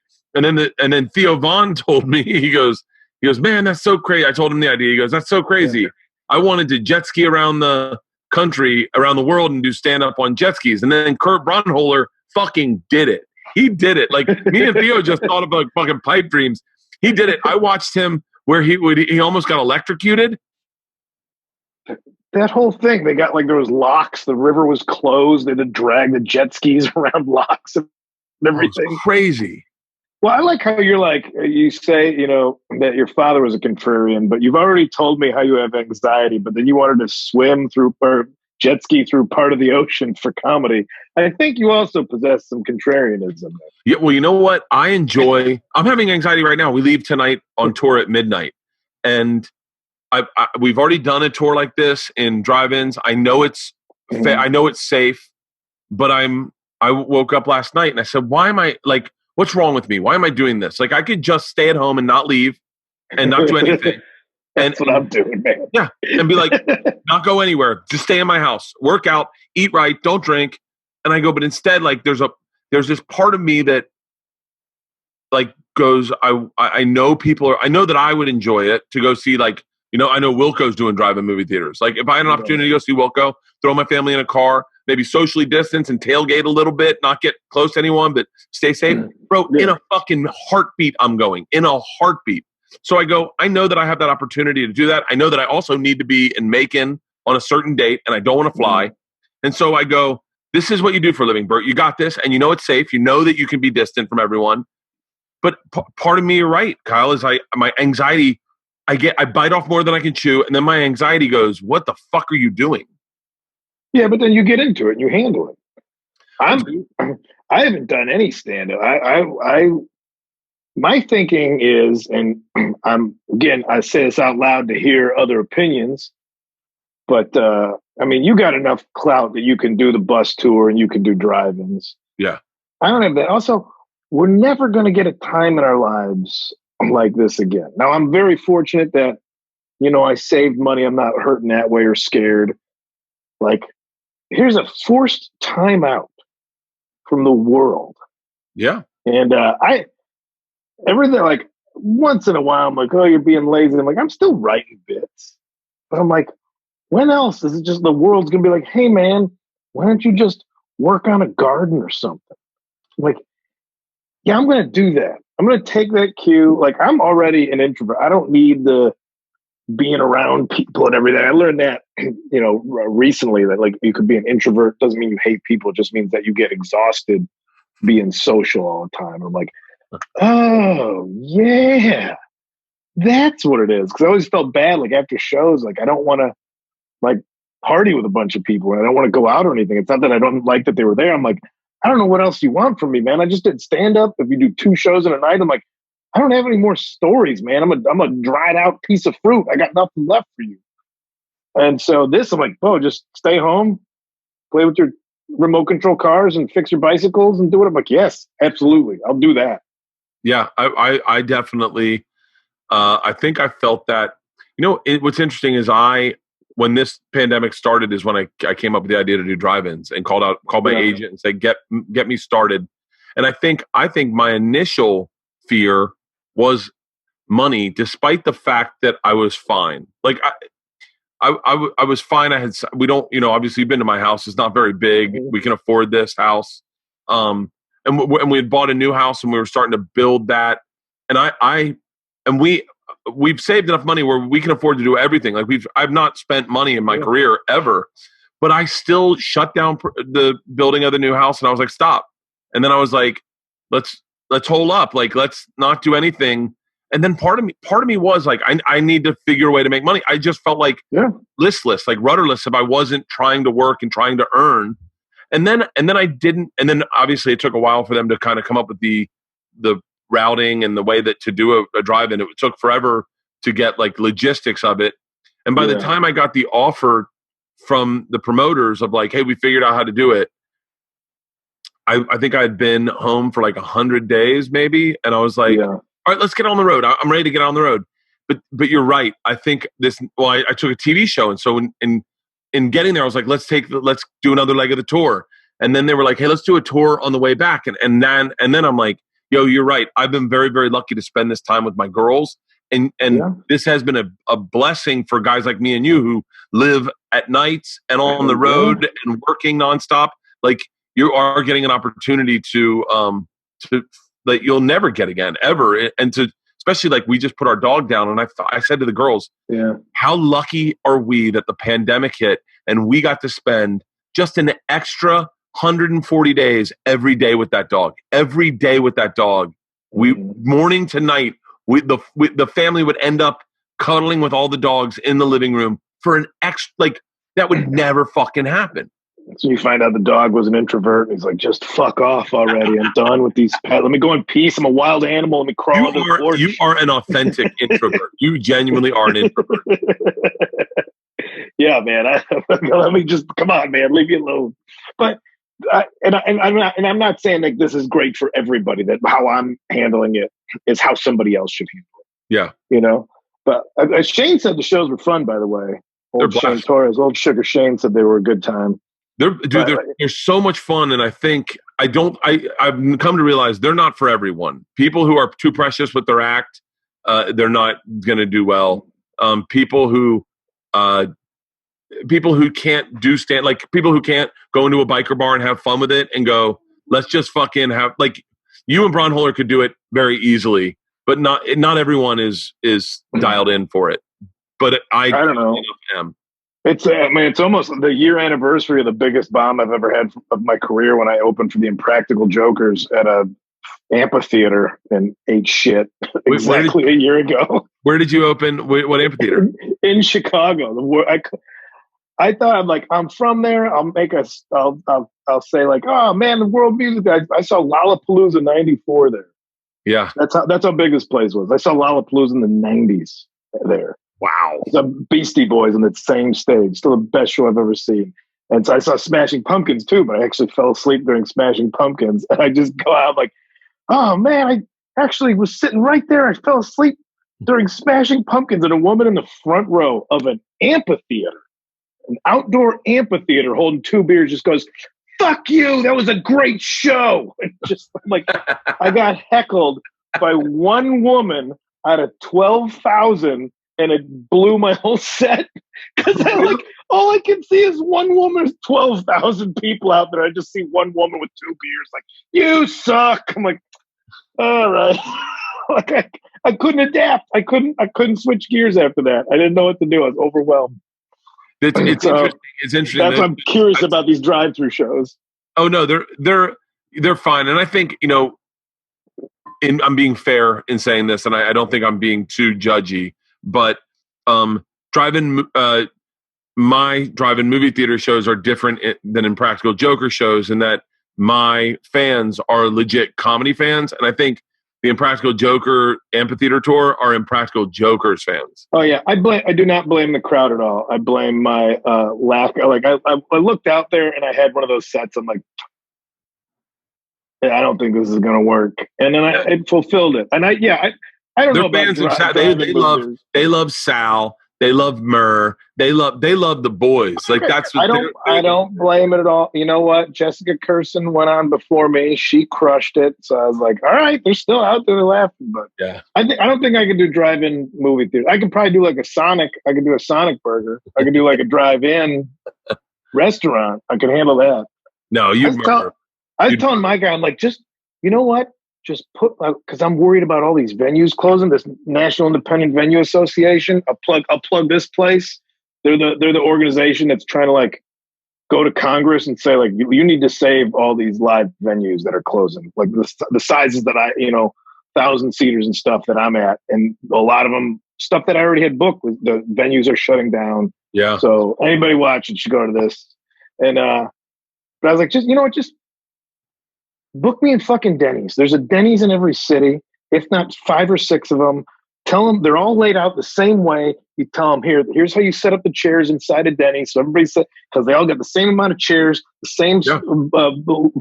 Theo Vaughn told me, he goes, man, that's so crazy. I told him the idea. He goes, that's so crazy. Yeah. I wanted to jet ski around the country, around the world, and do stand up on jet skis. And then Kurt Braunohler fucking did it. He did it. Like, me and Theo just thought about fucking pipe dreams. He did it. I watched him where he almost got electrocuted. That whole thing, they got like, there was locks. The river was closed. They had to drag the jet skis around locks and everything. It was crazy. Well, I like how you're like, you say, you know, that your father was a contrarian, but you've already told me how you have anxiety, but then you wanted to swim through or jet ski through part of the ocean for comedy. I think you also possess some contrarianism. Yeah, well, you know what? I'm having anxiety right now. We leave tonight on tour at midnight. And we've already done a tour like this in drive-ins. I know it's safe, but I woke up last night and I said, why am I like, what's wrong with me? Why am I doing this? Like, I could just stay at home and not leave and not do anything. That's what I'm doing, man. Yeah. And be like, not go anywhere. Just stay in my house, work out, eat right, don't drink. And I go, but instead, like, there's this part of me that like goes, I know I know that I would enjoy it to go see, like, you know, I know Wilco's doing drive-in movie theaters. Like, if I had an opportunity to go see Wilco, throw my family in a car, maybe socially distance and tailgate a little bit, not get close to anyone, but stay safe. Bro, in a fucking heartbeat, I'm going. In a heartbeat. So I go, I know that I have that opportunity to do that. I know that I also need to be in Macon on a certain date, and I don't want to fly. And so I go, this is what you do for a living, Bert. You got this, and you know it's safe. You know that you can be distant from everyone. But part of me, you're right, Kyle, is my anxiety, I bite off more than I can chew, and then my anxiety goes, what the fuck are you doing? Yeah, but then you get into it and you handle it. I haven't done any stand-up. My thinking is, and I say this out loud to hear other opinions, but I mean, you got enough clout that you can do the bus tour and you can do drive-ins. Yeah. I don't have that. Also, we're never going to get a time in our lives like this again. Now, I'm very fortunate that, you know, I saved money. I'm not hurting that way or scared. Like, here's a forced timeout from the world. Yeah. And everything, like, once in a while, I'm like, oh, you're being lazy. I'm like, I'm still writing bits. But I'm like, when else is it just the world's going to be like, hey, man, why don't you just work on a garden or something? I'm like, yeah, I'm going to do that. I'm going to take that cue. Like, I'm already an introvert. I don't need the being around people and everything. I learned that, recently, that like you could be an introvert doesn't mean you hate people. It just means that you get exhausted being social all the time. I'm like, oh yeah, that's what it is. Because I always felt bad, like after shows, like I don't want to like party with a bunch of people and I don't want to go out or anything. It's not that I don't like that they were there. I'm like, I don't know what else you want from me, man. I just did stand up. If you do 2 shows in a night, I'm like, I don't have any more stories, man. I'm a dried out piece of fruit. I got nothing left for you. And so this, I'm like, oh, just stay home, play with your remote control cars and fix your bicycles and do it. I'm like, yes, absolutely. I'll do that. Yeah, I definitely, I think I felt that, what's interesting is when this pandemic started is when I came up with the idea to do drive-ins and called my agent and said, get me started. And I think my initial fear was money, despite the fact that I was fine. Like I was fine. We don't, obviously you've been to my house. It's not very big. We can afford this house. And we had bought a new house and we were starting to build that. And we've saved enough money where we can afford to do everything. Like I've not spent money in my career ever, but I still shut down the building of the new house. And I was like, stop. And then I was like, let's hold up. Like, let's not do anything. And then part of me was like, I need to figure a way to make money. I just felt like listless, like rudderless if I wasn't trying to work and trying to earn. And then I didn't. And then obviously it took a while for them to kind of come up with the routing and the way that to do a drive-in. It took forever to get like logistics of it. And by the time I got the offer from the promoters of like, hey, we figured out how to do it, I think I had been home for like 100 days maybe. And I was like, all right, let's get on the road. I'm ready to get on the road. But you're right. I think I took a TV show. And so in getting there, I was like, let's do another leg of the tour. And then they were like, hey, let's do a tour on the way back. And then I'm like, yo, you're right. I've been very, very lucky to spend this time with my girls. And this has been a blessing for guys like me and you who live at nights and on the road and working nonstop. Like you are getting an opportunity to that you'll never get again, ever. And to, especially like we just put our dog down. And I said to the girls, how lucky are we that the pandemic hit and we got to spend just an extra 140 days every day with that dog. Every day with that dog. We morning to night, the family would end up cuddling with all the dogs in the living room for an extra, like that would never fucking happen. So you find out the dog was an introvert. He's like, just fuck off already. I'm done with these pets. Let me go in peace. I'm a wild animal. Let me crawl under the porch. You are an authentic introvert. You genuinely are an introvert. Yeah, man. Let me just, come on, man. Leave me alone. But, I'm not saying like this is great for everybody, that how I'm handling it is how somebody else should handle it. Yeah. But as Shane said, the shows were fun, by the way. Old Shane Torres, old Sugar Shane said they were a good time. They're so much fun, and I think I've come to realize they're not for everyone. People who are too precious with their act, they're not going to do well. People who can't do like people who can't go into a biker bar and have fun with it and go, let's just fucking have, like you and Braunholer could do it very easily, but not everyone is dialed in for it. But I don't know. It's almost the year anniversary of the biggest bomb I've ever had of my career when I opened for the Impractical Jokers at a amphitheater and ate shit exactly a year ago. Where did you open? What amphitheater? In Chicago. I thought I'm from there. I'll say like, oh man, the world music. I saw Lollapalooza '94 there. Yeah, that's how big this place was. I saw Lollapalooza in the '90s there. Wow. The Beastie Boys on that same stage. Still the best show I've ever seen. And so I saw Smashing Pumpkins too, but I actually fell asleep during Smashing Pumpkins. And I just go out like, oh man, I actually was sitting right there. I fell asleep during Smashing Pumpkins, and a woman in the front row of an amphitheater, an outdoor amphitheater holding 2 beers, just goes, fuck you. That was a great show. And just like, I got heckled by one woman out of 12,000, and it blew my whole set because all I can see is one woman. 12,000 people out there. I just see one woman with 2 beers. Like, you suck. I'm like, all right. Like I couldn't adapt. I couldn't switch gears after that. I didn't know what to do. I was overwhelmed. It's interesting. It's interesting. That's why I'm curious about these drive-through shows. Oh no, they're fine, and I think I'm being fair in saying this, and I don't think I'm being too judgy, but my drive-in movie theater shows are different than Impractical Joker shows, in that my fans are legit comedy fans, and I think the Impractical Joker amphitheater tour are Impractical Jokers fans. Oh yeah, I do not blame the crowd at all. I blame my lack. Like I looked out there and I had one of those sets. I'm like, I don't think this is going to work. And then I fulfilled it. And I don't know about they love Sal. They love Murr. They love the boys. Like that's what I don't blame it at all. You know what? Jessica Kirson went on before me. She crushed it. So I was like, all right, they're still out there laughing. But yeah, I don't think I could do drive-in movie theater. I could probably do like a Sonic. I could do a Sonic burger. I could do like a drive-in restaurant. I could handle that. No, I was telling my guy, I'm like, just, you know what? Just put, because I'm worried about all these venues closing. This National Independent Venue Association. I'll plug this place. They're the organization that's trying to like go to Congress and say like you need to save all these live venues that are closing, like the sizes that 1,000-seaters and stuff that I'm at, and a lot of them stuff that I already had booked. The venues are shutting down. Yeah. So anybody watching should go to this. And but I was like, just book me in fucking Denny's. There's a Denny's in every city, if not 5 or 6 of them. Tell them they're all laid out the same way. You tell them, here's how you set up the chairs inside a Denny's. So everybody said, because they all got the same amount of chairs, the same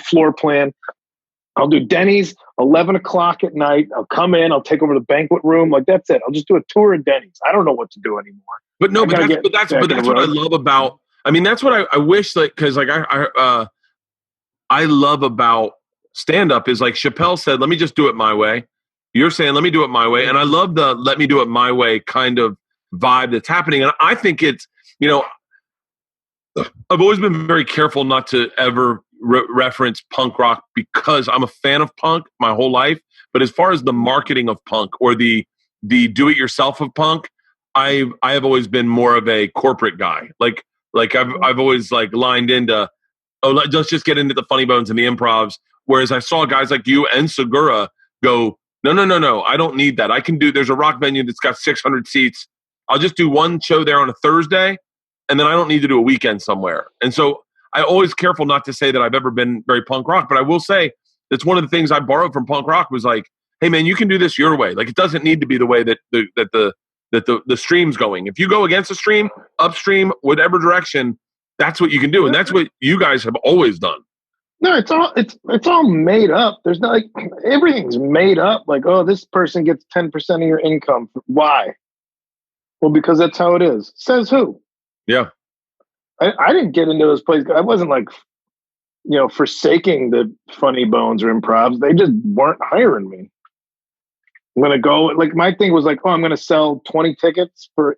floor plan. I'll do Denny's 11 o'clock at night. I'll come in. I'll take over the banquet room. Like that's it. I'll just do a tour of Denny's. I don't know what to do anymore. But that's what I love about. I mean, that's what I wish, like, because like I love about stand-up is like Chappelle said, let me just do it my way. You're saying, let me do it my way. And I love the let me do it my way kind of vibe that's happening. And I think it's, I've always been very careful not to ever reference punk rock because I'm a fan of punk my whole life. But as far as the marketing of punk or the do-it-yourself of punk, I have always been more of a corporate guy. Like I've always like lined into, let's just get into the funny bones and the improvs. Whereas I saw guys like you and Segura go, no, I don't need that. I can do, there's a rock venue that's got 600 seats. I'll just do one show there on a Thursday, and then I don't need to do a weekend somewhere. And so I'm always careful not to say that I've ever been very punk rock, but I will say that's one of the things I borrowed from punk rock was like, hey man, you can do this your way. Like it doesn't need to be the way that the stream's going. If you go against the stream, upstream, whatever direction, that's what you can do. And that's what you guys have always done. No, it's all made up. There's not like everything's made up. Like, oh, this person gets 10% of your income. Why? Well, because that's how it is. Says who? Yeah. I didn't get into those places. I wasn't like, forsaking the funny bones or improvs. They just weren't hiring me. I'm gonna go. Like my thing was like, oh, I'm gonna sell 20 tickets for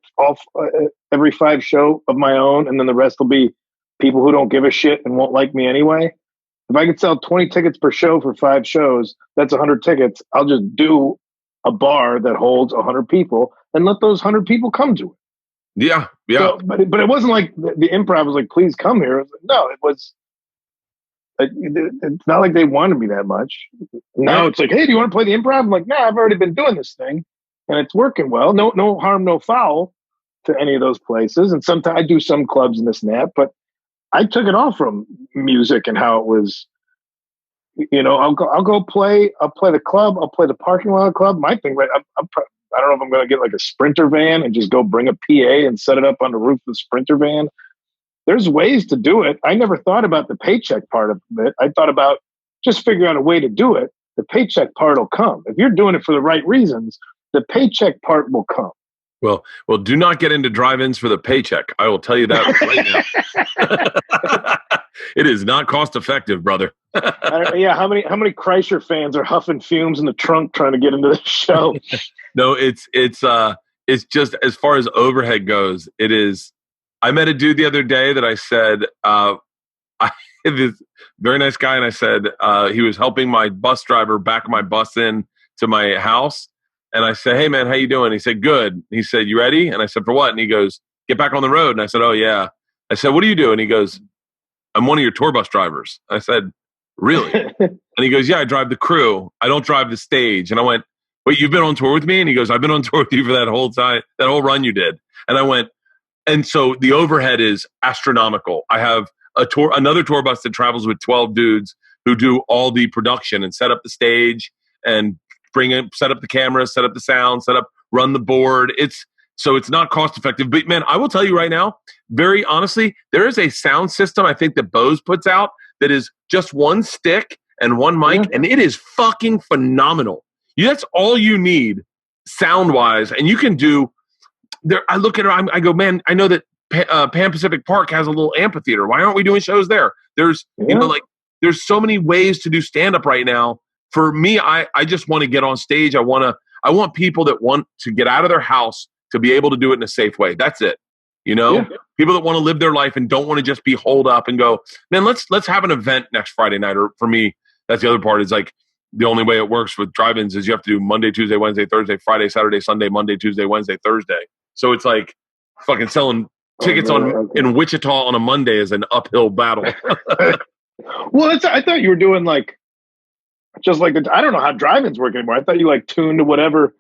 every 5 show of my own, and then the rest will be people who don't give a shit and won't like me anyway. If I could sell 20 tickets per show for 5 shows, that's 100 tickets. I'll just do a bar that holds 100 people and let those 100 people come to it. Yeah. So, but it wasn't like the improv was like, please come here. It was like, no, it was. It's not like they wanted me that much. Now it's like, hey, do you want to play the improv? I'm like, I've already been doing this thing, and it's working well. No harm, no foul to any of those places. And sometimes I do some clubs and this and that, but I took it all from music and how it was. I'll go play. I'll play the club. I'll play the parking lot club. My thing, right? I don't know if I'm going to get like a Sprinter van and just go bring a PA and set it up on the roof of the Sprinter van. There's ways to do it. I never thought about the paycheck part of it. I thought about just figure out a way to do it. The paycheck part will come. If you're doing it for the right reasons, the paycheck part will come. Well, do not get into drive-ins for the paycheck. I will tell you that right now. It is not cost effective, brother. Yeah, how many Kreischer fans are huffing fumes in the trunk trying to get into the show? No, it's just as far as overhead goes. It is. I met a dude the other day that I said, this very nice guy, and I said he was helping my bus driver back my bus in to my house, and I said, "Hey man, how you doing?" He said, "Good." He said, "You ready?" And I said, "For what?" And he goes, "Get back on the road." And I said, "Oh yeah." I said, "What do you do?" And he goes, "I'm one of your tour bus drivers." I said, "Really?" And he goes, "Yeah, I drive the crew. I don't drive the stage." And I went, "Wait, you've been on tour with me?" And he goes, "I've been on tour with you for that whole time, that whole run you did." And I went, and so the overhead is astronomical. I have another tour bus that travels with 12 dudes who do all the production and set up the stage and set up the camera, set up the sound, run the board. It's not cost effective. But man, I will tell you right now, very honestly, there is a sound system I think that Bose puts out that is just one stick and one mic, and it is fucking phenomenal. That's all you need sound wise, and you can do. There, I look at her. I go, man. I know that Pan Pacific Park has a little amphitheater. Why aren't we doing shows there? There's there's so many ways to do stand up right now. For me, I just want to get on stage. I want people that want to get out of their house to be able to do it in a safe way. That's it. People that want to live their life and don't want to just be holed up and go, man, let's have an event next Friday night. Or for me, that's the other part. Is like the only way it works with drive-ins is you have to do Monday, Tuesday, Wednesday, Thursday, Friday, Saturday, Sunday, Monday, Tuesday, Wednesday, Thursday. So it's like fucking selling tickets in Wichita on a Monday is an uphill battle. Well, I thought you were doing like just like I don't know how drive-ins work anymore. I thought you like tuned to whatever.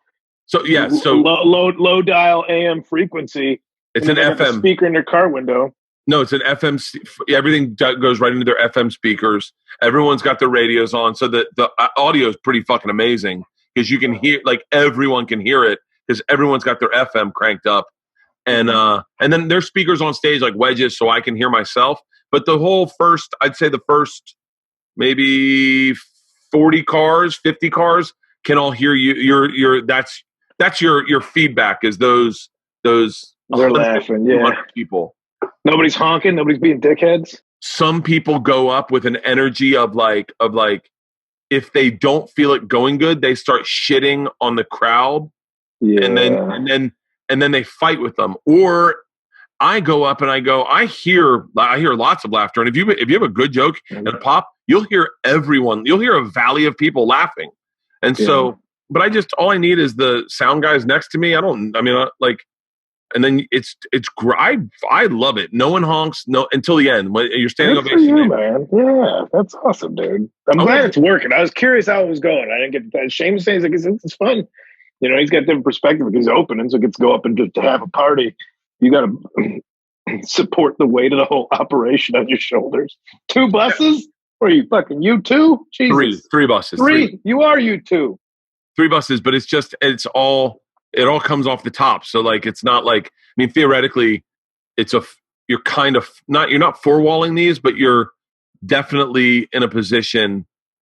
So yeah, low dial AM frequency. It's an FM speaker in your car window. No, it's an FM. Everything goes right into their FM speakers. Everyone's got their radios on, so the audio is pretty fucking amazing because you can hear, like everyone can hear it because everyone's got their FM cranked up, and then there's speakers on stage like wedges, so I can hear myself. But I'd say the first maybe 40 cars, 50 cars can all hear you. That's your feedback is those they're laughing, yeah. People. Nobody's honking. Nobody's being dickheads. Some people go up with an energy of like, if they don't feel it going good, they start shitting on the crowd, and then they fight with them. Or I go up and I hear lots of laughter. And if you have a good joke and a pop, you'll hear everyone. You'll hear a valley of people laughing. And so, but all I need is the sound guys next to me. And then I love it. No one honks until the end when you're standing up. You, man. Yeah, that's awesome, dude. I'm glad it's working. I was curious how it was going. I didn't get that. Shame to say, it's fun. He's got a different perspective because he's opening, so he gets to go up and just have a party. You got to support the weight of the whole operation on your shoulders. 2 buses? Or are you fucking U2? Jesus. Three buses. 3. You are U2. 3 buses, but it all comes off the top. So like, it's not like, theoretically you're not four-walling these, but you're definitely in a position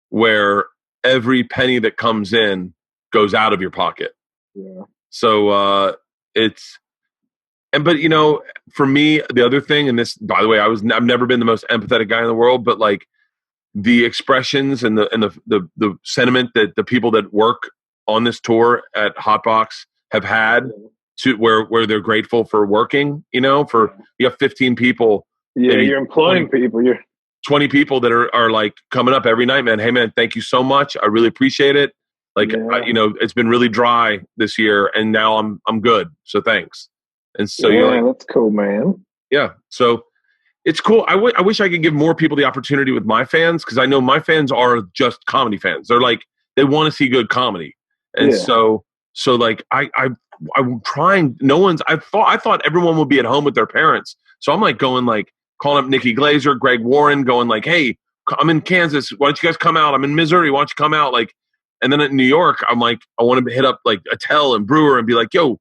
where every penny that comes in goes out of your pocket. Yeah. So but for me, the other thing, and this, by the way, I've never been the most empathetic guy in the world, but like the expressions and the sentiment that the people that work on this tour at Hotbox have had to where they're grateful for working, you have 15 people. Yeah, you're employing 20, people. You're 20 people that are like coming up every night, man. Hey man, thank you so much. I really appreciate it. Like, it's been really dry this year and now I'm good. So thanks. And so that's cool, man. Yeah. So it's cool. I wish I could give more people the opportunity with my fans. Cause I know my fans are just comedy fans. They're like, they want to see good comedy. And so like I'm trying. I thought everyone would be at home with their parents. So I'm like calling up Nikki Glazer, Greg Warren, going like, hey, I'm in Kansas. Why don't you guys come out? I'm in Missouri. Why don't you come out? Like, and then in New York, I'm like, I want to hit up like Attell and Brewer and be like, yo,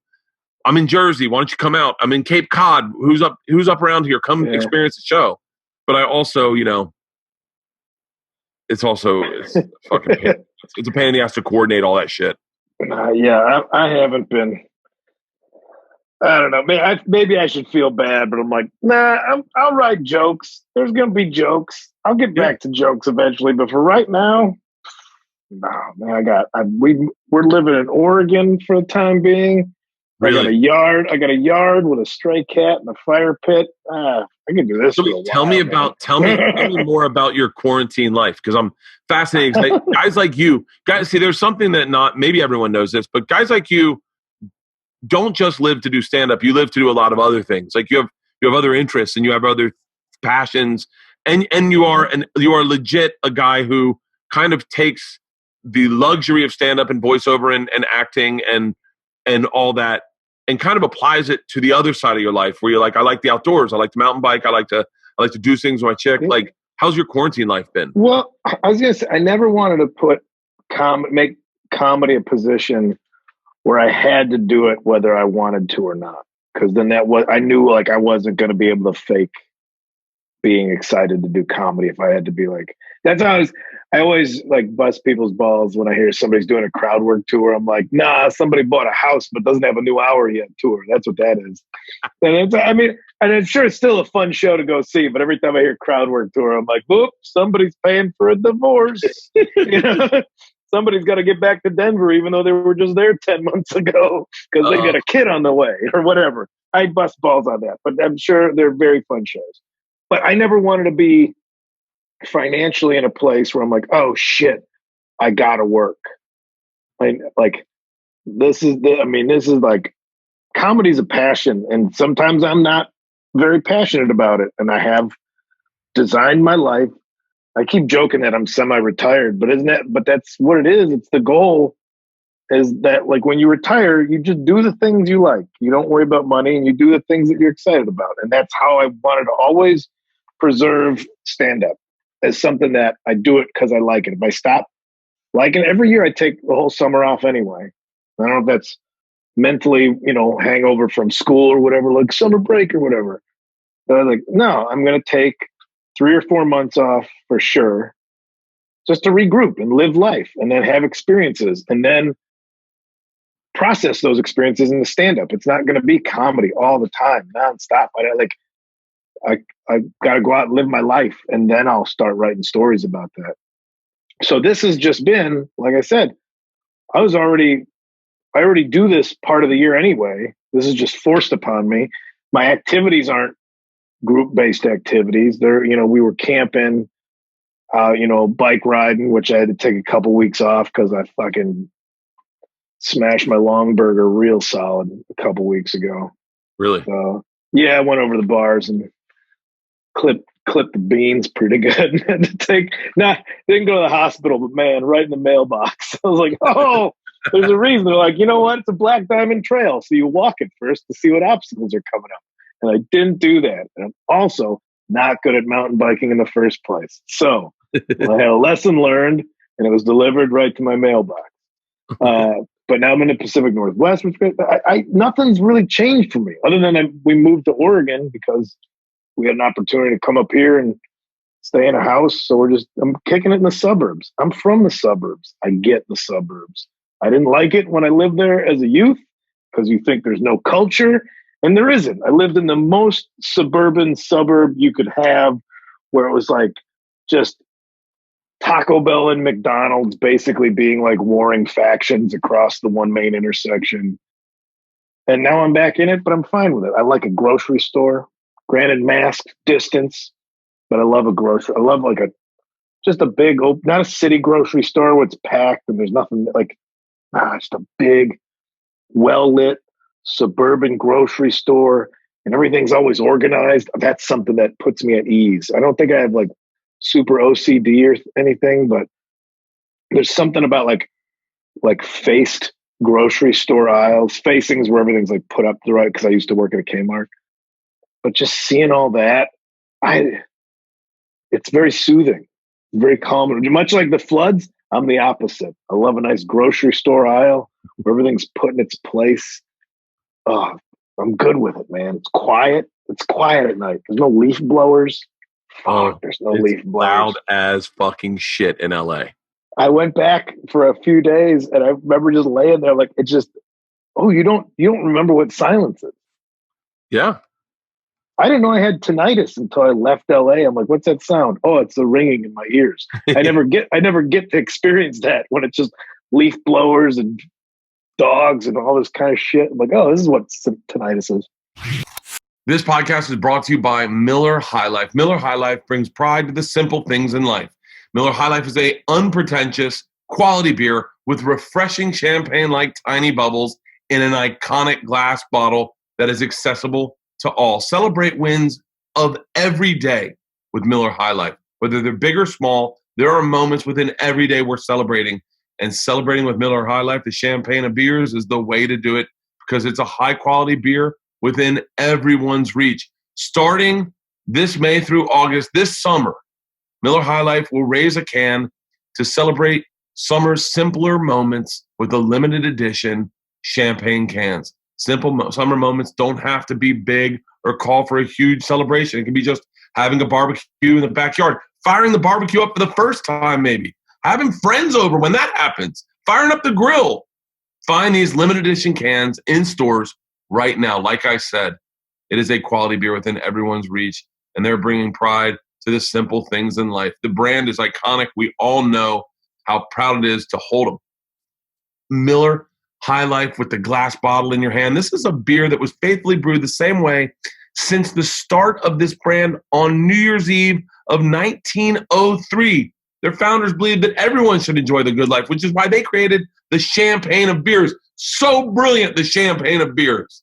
I'm in Jersey. Why don't you come out? I'm in Cape Cod. Who's up around here? Come experience the show. But I also, it's fucking pain. It's a pain in the ass to coordinate all that shit. I haven't been. I don't know. Maybe I should feel bad, but I'm like, nah. I'll write jokes. There's gonna be jokes. I'll get back to jokes eventually, but for right now, no, man. We're living in Oregon for the time being. Really? I got a yard with a stray cat and a fire pit. I can do this. So for a tell while, me man. tell me more about your quarantine life, because I'm fascinated. Guys like you, see, there's something that not maybe everyone knows this, but guys like you don't just live to do stand up. You live to do a lot of other things. Like you have other interests and you have other passions, and you are legit a guy who kind of takes the luxury of stand up and voiceover and acting and all that, and kind of applies it to the other side of your life where you're like, I like the outdoors. I like to mountain bike. I like to do things with my chick. Like, how's your quarantine life been? Well, I was going to say, I never wanted to put make comedy a position where I had to do it whether I wanted to or not. Cause then I knew like I wasn't going to be able to fake being excited to do comedy if I had to be like, that's how I always like bust people's balls when I hear somebody's doing a crowd work tour. I'm like, nah, somebody bought a house but doesn't have a new hour yet tour. That's what that is. And and I'm sure it's still a fun show to go see, but every time I hear crowd work tour, I'm like, whoop, somebody's paying for a divorce. You know? Somebody's got to get back to Denver, even though they were just there 10 months ago because they got a kid on the way or whatever. I bust balls on that, but I'm sure they're very fun shows. But I never wanted to be financially in a place where I'm like, oh shit, I gotta work. This is like, comedy's a passion, and sometimes I'm not very passionate about it, and I have designed my life. I keep joking that I'm semi-retired, but that's what it is. It's the goal is that like when you retire, you just do the things you like. You don't worry about money and you do the things that you're excited about. And that's how I wanted to always preserve stand-up as something that I do it because I like it. If I stop liking it, every year I take the whole summer off anyway. I don't know if that's mentally, hangover from school or whatever, like summer break or whatever. But I was like, no, I'm going to take 3 or 4 months off for sure, just to regroup and live life and then have experiences and then process those experiences in the stand-up. It's not going to be comedy all the time, nonstop. I got to go out and live my life, and then I'll start writing stories about that. So this has just been, like I said, I already do this part of the year anyway. This is just forced upon me. My activities aren't group-based activities. We were camping, bike riding, which I had to take a couple weeks off because I fucking smashed my long burger real solid a couple weeks ago. Really? So yeah, I went over the bars and clipped the beans pretty good. Didn't go to the hospital, but man, right in the mailbox. I was like, oh, there's a reason. They're like, you know what? It's a Black Diamond Trail, so you walk it first to see what obstacles are coming up. And I didn't do that. And I'm also not good at mountain biking in the first place. So I had a lesson learned, and it was delivered right to my mailbox. But now I'm in the Pacific Northwest, which nothing's really changed for me other than we moved to Oregon because we had an opportunity to come up here and stay in a house. So I'm kicking it in the suburbs. I'm from the suburbs. I get the suburbs. I didn't like it when I lived there as a youth because you think there's no culture, and there isn't. I lived in the most suburban suburb you could have, where it was like just Taco Bell and McDonald's basically being like warring factions across the one main intersection. And now I'm back in it, but I'm fine with it. I like a grocery store, granted masked distance, but I love a grocery. I love like just a big, not a city grocery store where it's packed and there's nothing like, just a big, well-lit suburban grocery store and everything's always organized. That's something that puts me at ease. I don't think I have like super OCD or anything, but there's something about like faced grocery store aisles. Facings where everything's like put up the right, because I used to work at a Kmart. But just seeing all that, it's very soothing, very calm. Much like the floods, I'm the opposite. I love a nice grocery store aisle where everything's put in its place. Oh, I'm good with it, man. It's quiet. It's quiet at night. There's no leaf blowers. There's no leaf blowers. Loud as fucking shit in LA. I went back for a few days and I remember just laying there like it's just, you don't remember what silence is. Yeah. I didn't know I had tinnitus until I left LA. I'm like, what's that sound? Oh, it's the ringing in my ears. I never get to experience that when it's just leaf blowers and dogs and all this kind of shit. I'm like, oh, this is what tinnitus is. This podcast is brought to you by Miller High Life. Miller High Life brings pride to the simple things in life. Miller High Life is a unpretentious, quality beer with refreshing champagne-like tiny bubbles in an iconic glass bottle that is accessible to all. Celebrate wins of every day with Miller High Life. Whether they're big or small, there are moments within every day we're celebrating. And celebrating with Miller High Life, the champagne of beers, is the way to do it because it's a high-quality beer within everyone's reach. Starting this May through August, this summer, Miller High Life will raise a can to celebrate summer's simpler moments with a limited edition champagne cans. Summer moments don't have to be big or call for a huge celebration. It can be just having a barbecue in the backyard, firing the barbecue up for the first time maybe, having friends over when that happens, firing up the grill. Find these limited edition cans in stores right now. Like I said, it is a quality beer within everyone's reach, and they're bringing pride to the simple things in life. The brand is iconic. We all know how proud it is to hold them. Miller High Life with the glass bottle in your hand. This is a beer that was faithfully brewed the same way since the start of this brand on New Year's Eve of 1903. Their founders believed that everyone should enjoy the good life, which is why they created the champagne of beers. So brilliant, the champagne of beers.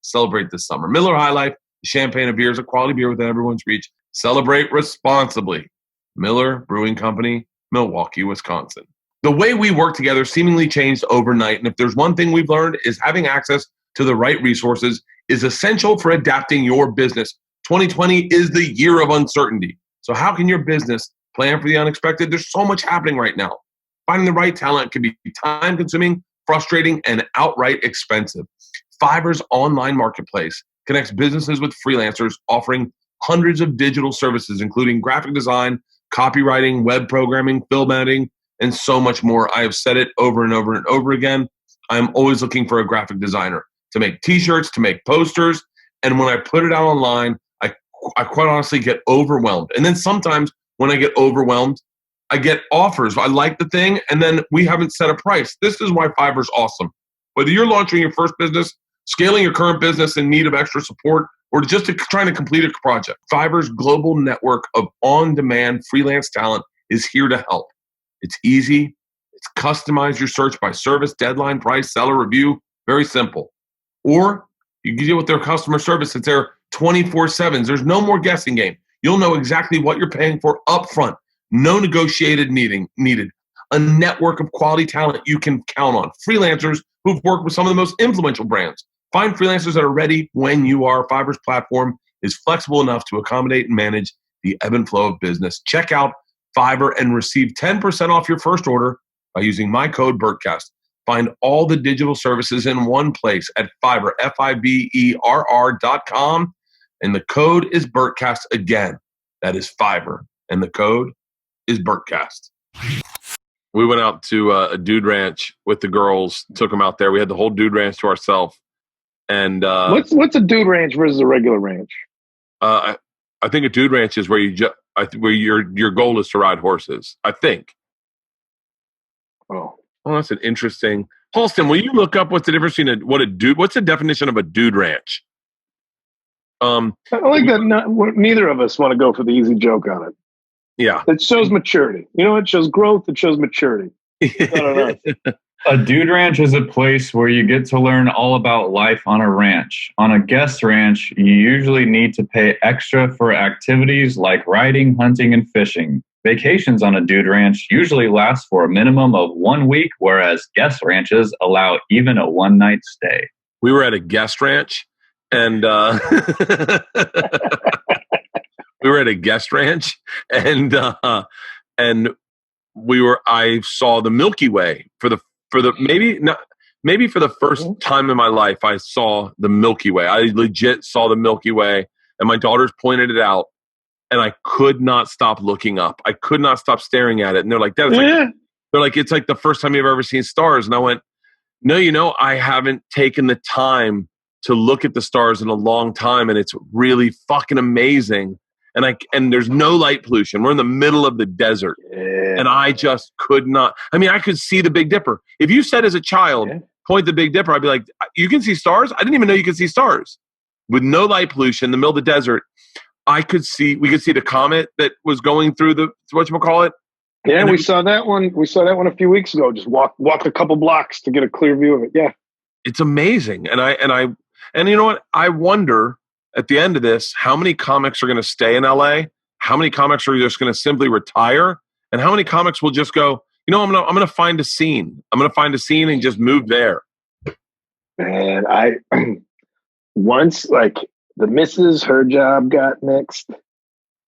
Celebrate this summer. Miller High Life, the champagne of beers, a quality beer within everyone's reach. Celebrate responsibly. Miller Brewing Company, Milwaukee, Wisconsin. The way we work together seemingly changed overnight, and if there's one thing we've learned is having access to the right resources is essential for adapting your business. 2020 is the year of uncertainty. So how can your business plan for the unexpected? There's so much happening right now. Finding the right talent can be time-consuming, frustrating, and outright expensive. Fiverr's online marketplace connects businesses with freelancers offering hundreds of digital services, including graphic design, copywriting, web programming, film editing, and so much more. I have said it over and over and over again. I'm always looking for a graphic designer to make t-shirts, to make posters. And when I put it out online, I quite honestly get overwhelmed. And then sometimes when I get overwhelmed, I get offers. I like the thing, and then we haven't set a price. This is why Fiverr's awesome. Whether you're launching your first business, scaling your current business in need of extra support, or just trying to complete a project, Fiverr's global network of on-demand freelance talent is here to help. It's easy. It's customize your search by service, deadline, price, seller, review. Very simple. Or you can deal with their customer service. It's their 24/7. There's no more guessing game. You'll know exactly what you're paying for upfront. No negotiated needed. A network of quality talent you can count on. Freelancers who've worked with some of the most influential brands. Find freelancers that are ready when you are. Fiverr's platform is flexible enough to accommodate and manage the ebb and flow of business. Check out Fiverr and receive 10% off your first order by using my code Bertcast. Find all the digital services in one place at Fiverr, Fiverr.com. And the code is Bertcast again. That is Fiverr. And the code is Bertcast. We went out to a dude ranch with the girls, took them out there. We had the whole dude ranch to ourselves. And what's a dude ranch versus a regular ranch? I think a dude ranch is where where your goal is to ride horses. I think. Oh, that's an interesting. Halston, will you look up what's the difference between what's the definition of a dude ranch? I like that. Neither of us want to go for the easy joke on it. Yeah, it shows maturity. You know, it shows growth. It shows maturity. I don't know. A dude ranch is a place where you get to learn all about life on a ranch. On a guest ranch, you usually need to pay extra for activities like riding, hunting, and fishing. Vacations on a dude ranch usually last for a minimum of 1 week, whereas guest ranches allow even a one-night stay. We were at a guest ranch, and I saw the Milky Way for the maybe for the first time in my life. I saw the Milky Way. I legit saw the Milky Way, and my daughters pointed it out, and I could not stop looking up. I could not stop staring at it. And they're like, "Dad," it's like the first time you've ever seen stars. And I went, "No, I haven't taken the time to look at the stars in a long time, and it's really fucking amazing. And there's no light pollution. We're in the middle of the desert. Yeah. And I just could not. I mean, I could see the Big Dipper. If you said as a child, point the Big Dipper, I'd be like, you can see stars? I didn't even know you could see stars. With no light pollution in the middle of the desert, we could see the comet that was going through the, whatchamacallit. Yeah, we saw that one. We saw that one a few weeks ago. Just walked a couple blocks to get a clear view of it. Yeah. It's amazing. And you know what? I wonder at the end of this, how many comics are going to stay in LA? How many comics are just going to simply retire? And how many comics will just go, you know, I'm going to find a scene. I'm going to find a scene and just move there. Man, once like the missus, her job got nixed.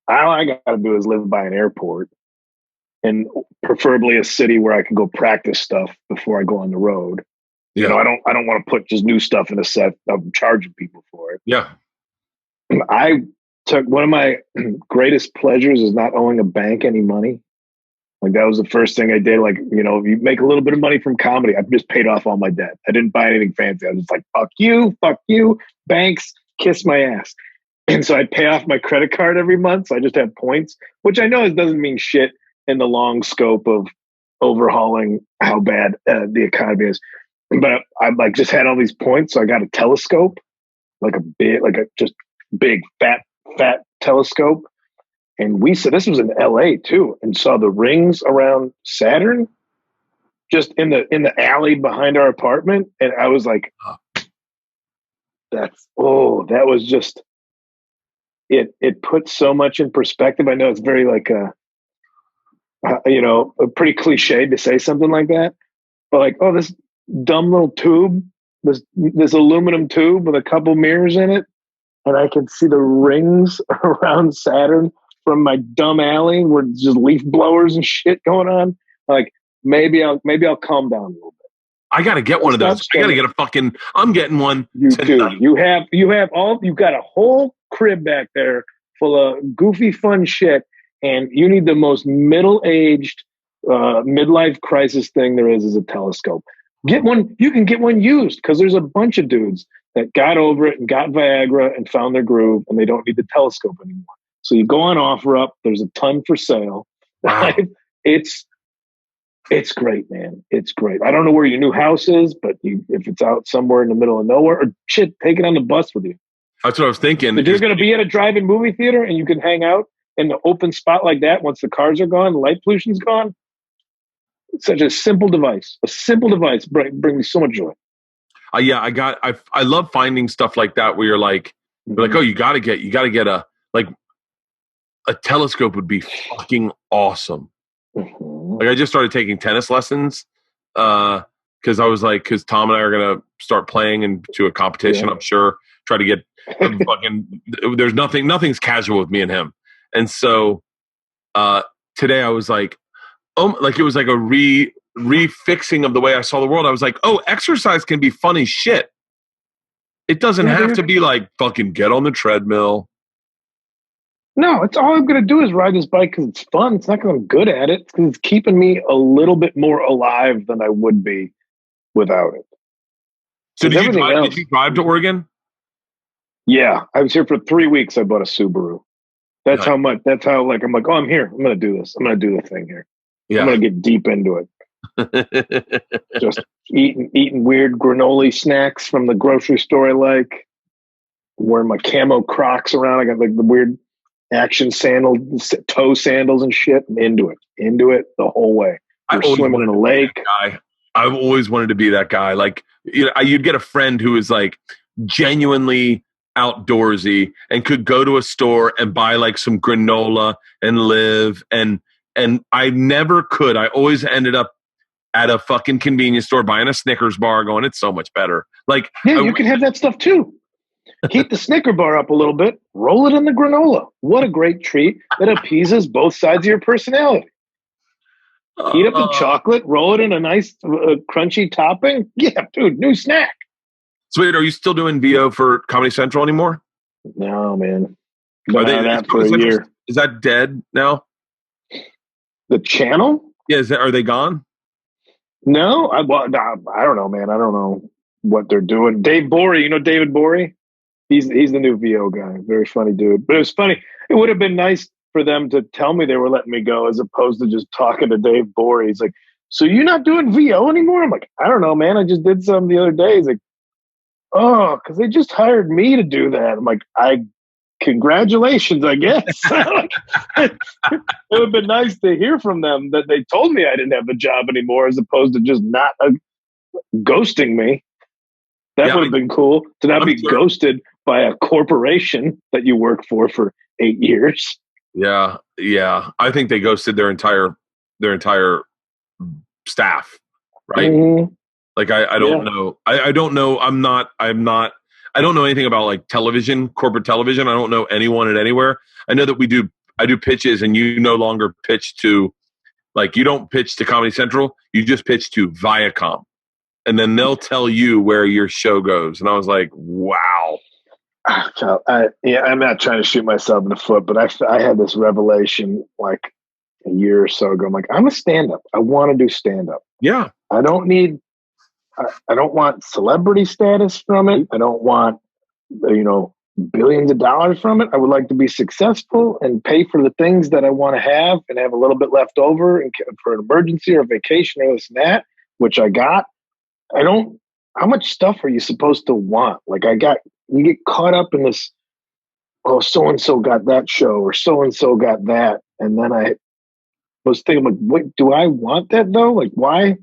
All I got to do is live by an airport, and preferably a city where I can go practice stuff before I go on the road. Yeah. You know, I don't want to put just new stuff in a set. I'm charging people for it. Yeah. I took one of my greatest pleasures is not owing a bank any money. Like that was the first thing I did. Like, you know, if you make a little bit of money from comedy, I just paid off all my debt. I didn't buy anything fancy. I was just like, fuck you, banks, kiss my ass. And so I'd pay off my credit card every month. So I just had points, which I know doesn't mean shit in the long scope of overhauling how bad the economy is. But I like just had all these points. So I got a telescope, like a big, fat telescope. And we said, this was in LA too, and saw the rings around Saturn just in the alley behind our apartment. And I was like, that was just, it put so much in perspective. I know it's very like, a pretty cliche to say something like that, but like, oh, this dumb little tube, this aluminum tube with a couple mirrors in it. And I can see the rings around Saturn from my dumb alley where it's just leaf blowers and shit going on. Like maybe I'll calm down a little bit. I got to get one of those. I got to get I'm getting one. You too. You've got a whole crib back there full of goofy fun shit. And you need the most middle-aged midlife crisis thing there is a telescope. Get one. You can get one used because there's a bunch of dudes that got over it and got Viagra and found their groove and they don't need the telescope anymore. So you go on OfferUp. There's a ton for sale. Wow. It's great, man. It's great. I don't know where your new house is, but if it's out somewhere in the middle of nowhere, or shit, take it on the bus with you. That's what I was thinking. If you're going to be at a drive-in movie theater and you can hang out in the open spot like that once the cars are gone, the light pollution's gone. It's such a simple device. A simple device bring me so much joy. I love finding stuff like that where you're like, oh, you got to get a telescope would be fucking awesome. Mm-hmm. Like I just started taking tennis lessons because I was like, because Tom and I are gonna start playing into a competition. Yeah. I'm sure. Try to get fucking. There's nothing's casual with me and him. And so today I was like, like it was like a refixing of the way I saw the world. I was like, oh, exercise can be funny shit. It doesn't have to be like fucking get on the treadmill. No, it's all I'm going to do is ride this bike because it's fun. It's not because I'm good at it. It's because it's keeping me a little bit more alive than I would be without it. So did you drive to Oregon? Yeah, I was here for 3 weeks. I bought a Subaru. That's how much. That's how like I'm like, oh, I'm here. I'm going to do this. I'm going to do the thing here. Yeah. I'm going to get deep into it. Just eating weird granola snacks from the grocery store. I like wearing my camo Crocs around. I got like the weird action sandals, toe sandals and shit. I'm into it the whole way. We're swimming in a lake. I've always wanted to be that guy. Like, you'd get a friend who is like genuinely outdoorsy and could go to a store and buy like some granola and live. And I never could. I always ended up at a fucking convenience store buying a Snickers bar going, it's so much better. Like, yeah, you can have that stuff too. Heat the Snicker bar up a little bit, roll it in the granola. What a great treat that appeases both sides of your personality. Heat up the chocolate, roll it in a nice crunchy topping. Yeah, dude, new snack. So wait, are you still doing VO for Comedy Central anymore? No, man. Are they that for a year? Is that dead now? The channel? Yeah, are they gone? No, I don't know, man. I don't know. what they're doing. Dave Borey, you know David Borey? He's the new VO guy. Very funny dude. But it was funny. It would have been nice for them to tell me they were letting me go as opposed to just talking to Dave Borey. He's like, so you're not doing VO anymore? I'm like, I don't know, man. I just did some the other day. He's like, oh, because they just hired me to do that. I'm like, congratulations, I guess. It would have been nice to hear from them that they told me I didn't have a job anymore as opposed to just not ghosting me. That would have been cool to not be ghosted by a corporation that you work for 8 years. Yeah. I think they ghosted their entire staff, right? Mm-hmm. Like I don't know. I don't know. I don't know anything about like television, corporate television. I don't know anyone at anywhere. I know that I do pitches, and you no longer pitch to, like, you don't pitch to Comedy Central. You just pitch to Viacom, and then they'll tell you where your show goes. And I was like, wow. I'm not trying to shoot myself in the foot, but I had this revelation like a year or so ago. I'm like, I'm a stand-up. I want to do stand-up. Yeah. I don't want celebrity status from it. I don't want, billions of dollars from it. I would like to be successful and pay for the things that I want to have and have a little bit left over for an emergency or vacation or this and that, which I got. How much stuff are you supposed to want? Like you get caught up in this, oh, so-and-so got that show or so-and-so got that. And then I was thinking, like, wait, do I want that though? Like, why?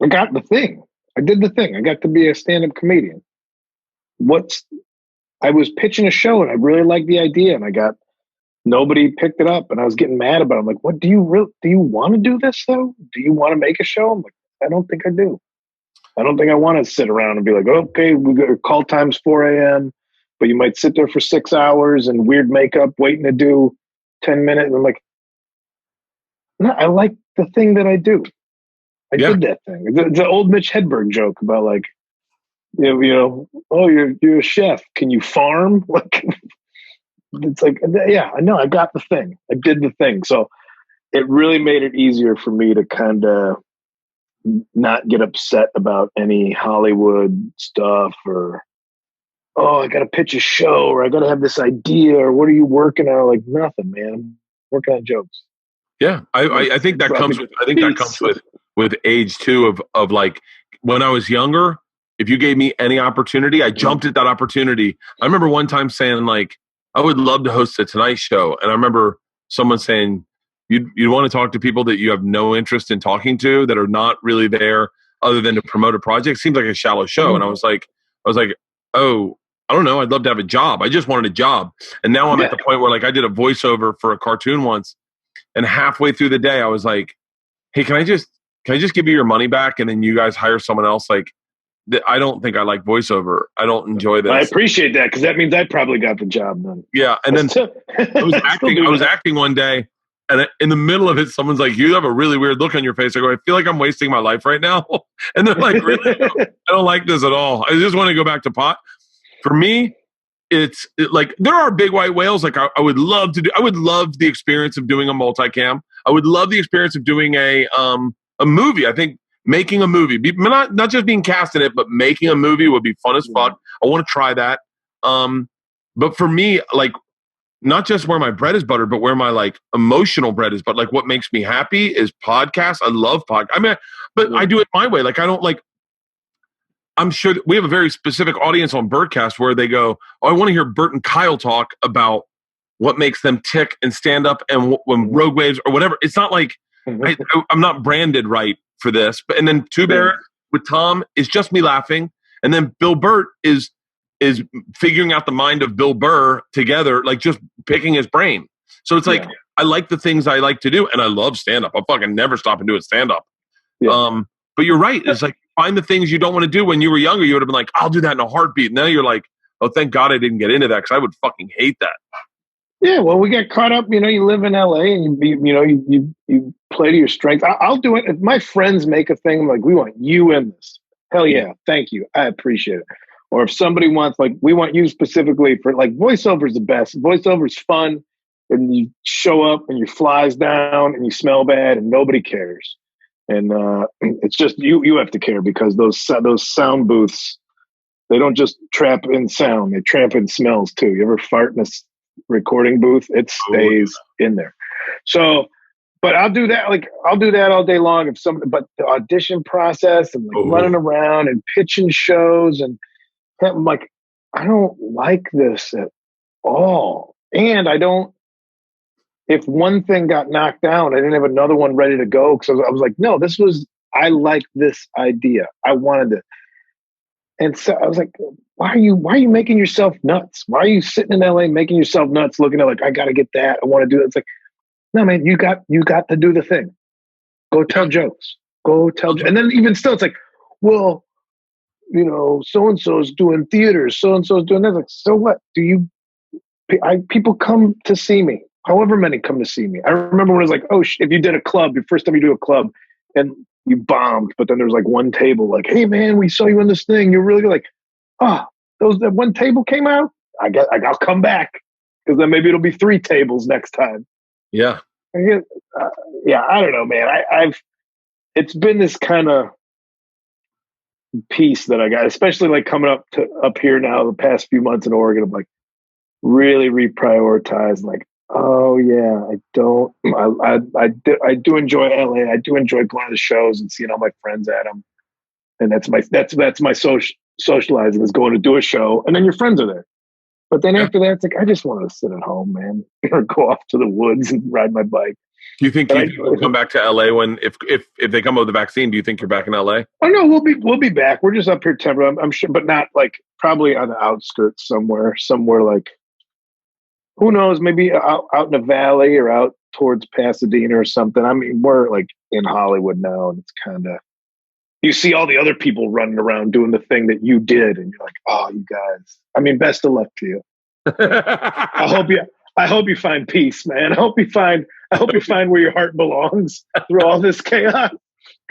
I got the thing. I did the thing. I got to be a stand-up comedian. I was pitching a show and I really liked the idea and nobody picked it up and I was getting mad about it. I'm like, what do you want to do this though? Do you want to make a show? I'm like, I don't think I do. I don't think I want to sit around and be like, okay, we got call times 4 a.m., but you might sit there for 6 hours and weird makeup waiting to do 10 minutes. And I'm like, no, I like the thing that I do. I did that thing. It's an old Mitch Hedberg joke about like, oh, you're a chef. Can you farm? Like, it's like, yeah, I know. I got the thing. I did the thing. So it really made it easier for me to kind of not get upset about any Hollywood stuff or, oh, I got to pitch a show or I got to have this idea or what are you working on? Like, nothing, man. I'm working on jokes. Yeah. I think that comes with age too of like when I was younger, if you gave me any opportunity, I jumped at that opportunity. I remember one time saying like, I would love to host a Tonight Show. And I remember someone saying, you want to talk to people that you have no interest in talking to that are not really there other than to promote a project. Seems like a shallow show. And I was like, oh, I don't know. I'd love to have a job. I just wanted a job. And now I'm at the point where like I did a voiceover for a cartoon once. And halfway through the day, I was like, hey, can I just give you your money back? And then you guys hire someone else. Like, I don't think I like voiceover. I don't enjoy this. I appreciate that because that means I probably got the job then. Yeah. And then I was acting one day. And in the middle of it, someone's like, you have a really weird look on your face. I go, I feel like I'm wasting my life right now. And they're like, really? I don't like this at all. I just want to go back to pot. For me, it's like, there are big white whales. Like I would love the experience of doing a multicam. I would love the experience of doing a movie. I think making a movie, not just being cast in it, but making a movie would be fun as fuck. I want to try that. But for me, like, not just where my bread is buttered, but where my like emotional bread is. But like what makes me happy is podcasts. I love podcasts. I mean, but I do it my way. Like I don't like. I'm sure that we have a very specific audience on Bertcast where they go, "Oh, I want to hear Bert and Kyle talk about what makes them tick and stand up and when road waves or whatever." It's not like I'm not branded right for this. But and then Two Bear with Tom is just me laughing, and then Bill Bert is figuring out the mind of Bill Burr together, like just picking his brain. So it's like, I like the things I like to do and I love stand-up. I'll fucking never stop and do it stand-up. Yeah. But you're right. It's like, find the things you don't want to do. When you were younger, you would have been like, I'll do that in a heartbeat. Now you're like, oh, thank God I didn't get into that because I would fucking hate that. Yeah, well, we get caught up. You live in LA and you play to your strengths. I'll do it. If my friends make a thing, I'm like, we want you in this. Hell yeah. Thank you. I appreciate it. Or if somebody wants, like, we want you specifically for, like, voiceover is the best. Voiceover is fun, and you show up and you flies down and you smell bad and nobody cares. And it's just you have to care because those sound booths, they don't just trap in sound, they trap in smells too. You ever fart in a recording booth? It stays in there. So, but I'll do that. Like I'll do that all day long. But the audition process and like running around and pitching shows, and I'm like, I don't like this at all. And I don't. If one thing got knocked down, I didn't have another one ready to go because I was like, no, I like this idea. I wanted it. And so I was like, why are you making yourself nuts? Why are you sitting in LA making yourself nuts, looking at like, I got to get that. I want to do it. It's like, no, man, you got to do the thing. Go tell jokes. And then even still, it's like, well, you know, so-and-so is doing theaters. So-and-so is doing that. Like, so what? People come to see me. However many come to see me. I remember when it was like, if you did a club, your first time you do a club and you bombed, but then there was like one table like, hey man, we saw you in this thing. You're really good. Like, that one table came out. I'll come back because then maybe it'll be 3 tables next time. Yeah. Yeah. I don't know, man. It's been this kind of piece that I got, especially like coming up here now, the past few months in Oregon, of like really reprioritize like, oh yeah, I do enjoy LA. I do enjoy going to the shows and seeing all my friends at them, and that's my socializing is going to do a show, and then your friends are there. But then after that, it's like I just want to sit at home, man, or go off to the woods and ride my bike. Do you think you'll come back to LA if they come up with the vaccine? Do you think you're back in LA? Oh no, we'll be back. We're just up here temporarily, I'm sure, but not like probably on the outskirts somewhere like. Who knows? Maybe out in the valley or out towards Pasadena or something. I mean, we're like in Hollywood now, and it's kind of you see all the other people running around doing the thing that you did, and you're like, oh, you guys. I mean, best of luck to you. I hope you find peace, man. I hope you find where your heart belongs through all this chaos.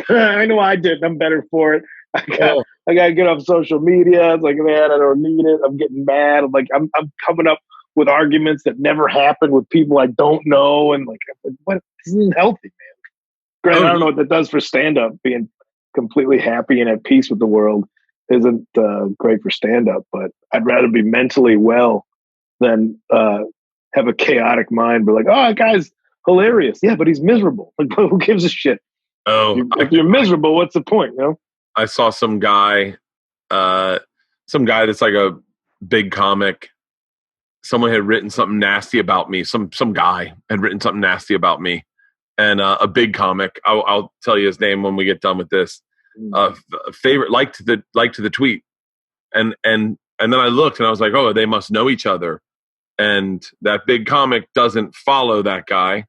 I know I did. I'm better for it. I got to get off social media. It's like, man, I don't need it. I'm getting mad. I'm coming up with arguments that never happened with people I don't know. And like, what? This isn't healthy, man. Granted, I don't know what that does for stand-up. Being completely happy and at peace with the world isn't great for stand-up, but I'd rather be mentally well than have a chaotic mind. But like, oh, that guy's hilarious. Yeah, but he's miserable. Like, who gives a shit? If you're miserable, what's the point? You know? I saw some guy that's like a big comic. Someone had written something nasty about me. Some guy had written something nasty about me, and a big comic. I'll tell you his name when we get done with this. Favorite liked the tweet, and then I looked and I was like, oh, they must know each other. And that big comic doesn't follow that guy.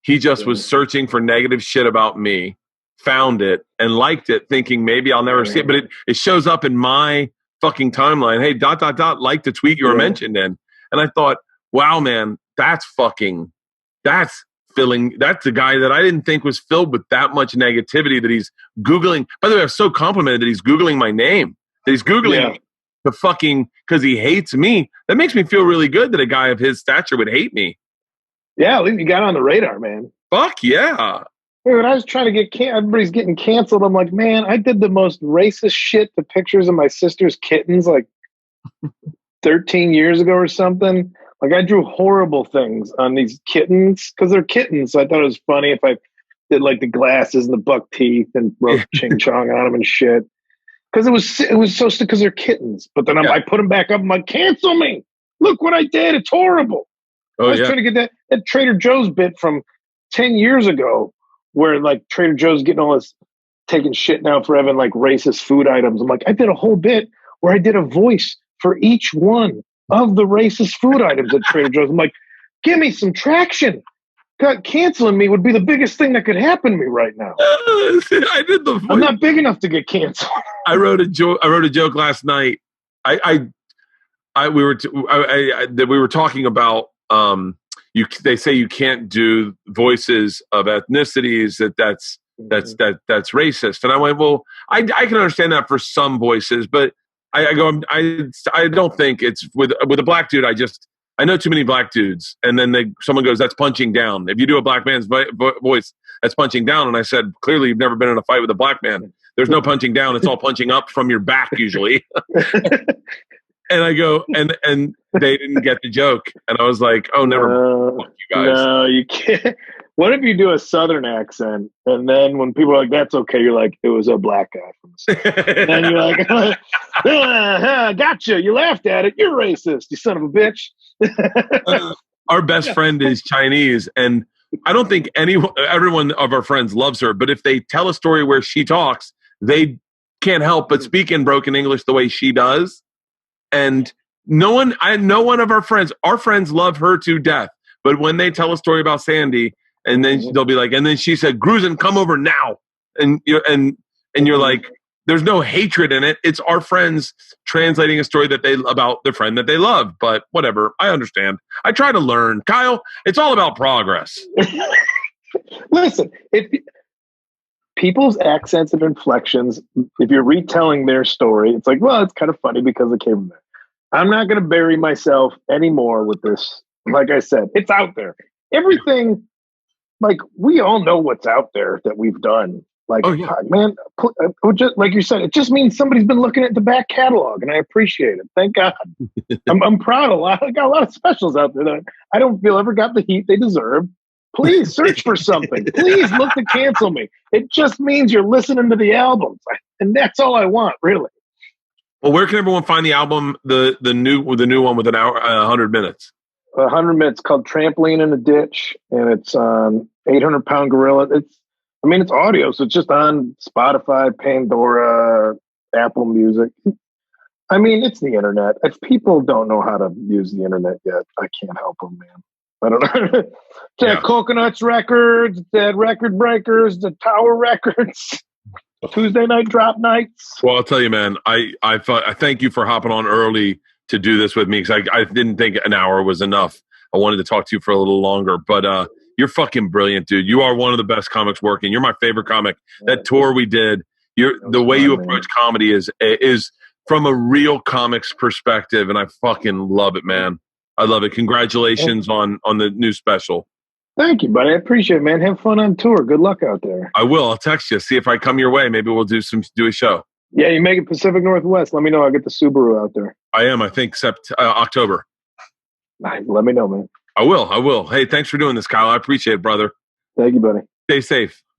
He just was searching for negative shit about me, found it, and liked it, thinking maybe I'll never see it. But it shows up in my fucking timeline. Hey, ... like the tweet you were mentioned in. And I thought, wow, man, that's the guy that I didn't think was filled with that much negativity that he's Googling. By the way, I'm so complimented that he's Googling my name, that he's Googling the fucking, because he hates me. That makes me feel really good that a guy of his stature would hate me. Yeah, at least you got on the radar, man. Fuck yeah. When I was trying to get everybody's getting canceled, I'm like, man, I did the most racist shit to pictures of my sister's kittens like 13 years ago or something. Like I drew horrible things on these kittens because they're kittens. So I thought it was funny if I did like the glasses and the buck teeth and wrote ching chong on them and shit. Because it was so because they're kittens. But then I put them back up. I'm like, cancel me. Look what I did. It's horrible. I was trying to get that Trader Joe's bit from 10 years ago where like Trader Joe's getting all this taking shit now for having like racist food items. I'm like, I did a whole bit where I did a voice for each one of the racist food items at Trader Joe's. I'm like, give me some traction. God, canceling me would be the biggest thing that could happen to me right now. I'm not big enough to get canceled. I wrote a joke last night. We were talking about they say you can't do voices of ethnicities that's racist, and I went, well, I can understand that for some voices, but I don't think it's with a black dude. I know too many black dudes. And then someone goes, that's punching down. If you do a black man's voice, that's punching down. And I said, clearly you've never been in a fight with a black man. There's no punching down. It's all punching up from your back usually. And I go, and they didn't get the joke. And I was like, oh, never mind. Fuck you guys. No, you can't. What if you do a Southern accent, and then when people are like, that's okay, you're like, it was a black guy from the South. And then you're like, gotcha, you laughed at it, you're racist, you son of a bitch. Our best friend is Chinese, and I don't think everyone of our friends loves her, but if they tell a story where she talks, they can't help but speak in broken English the way she does. And no one of our friends love her to death. But when they tell a story about Sandy, and then they'll be like, and then she said, Grusin, come over now. And you're like, there's no hatred in it. It's our friends translating a story about their friend that they love. But whatever, I understand. I try to learn. Kyle, it's all about progress. Listen, if people's accents and inflections, if you're retelling their story, it's like, well, it's kind of funny because it came from there. I'm not going to bury myself anymore with this. Like I said, it's out there. Everything, like, we all know what's out there that we've done. Like, man, just, like you said, it just means somebody's been looking at the back catalog, and I appreciate it. Thank God. I'm proud of I got a lot of specials out there that I don't feel ever got the heat they deserve. Please search for something. Please look to cancel me. It just means you're listening to the albums, and that's all I want, really. Well, where can everyone find the album, the new one with an hour, 100 minutes? 100 minutes, called Trampoline in a Ditch, and it's 800 Pound Gorilla. It's audio, so it's just on Spotify, Pandora, Apple Music. It's the internet. If people don't know how to use the internet yet, I can't help them, man. I don't know. It's at Coconuts Records, it's at Record Breakers, the Tower Records, Tuesday night drop nights. Well, I'll tell you, man, I thank you for hopping on early to do this with me, because I didn't think an hour was enough. I wanted to talk to you for a little longer, but you're fucking brilliant, dude. You are one of the best comics working. You're my favorite comic. That tour we did, the way you approach comedy is from a real comics perspective, and I fucking love it, man. I love it. Congratulations on the new special. Thank you, buddy. I appreciate it, man. Have fun on tour. Good luck out there. I will. I'll text you. See if I come your way. Maybe we'll do a show. Yeah, you make it Pacific Northwest. Let me know. I'll get the Subaru out there. I am. I think October. Let me know, man. I will. Hey, thanks for doing this, Kyle. I appreciate it, brother. Thank you, buddy. Stay safe.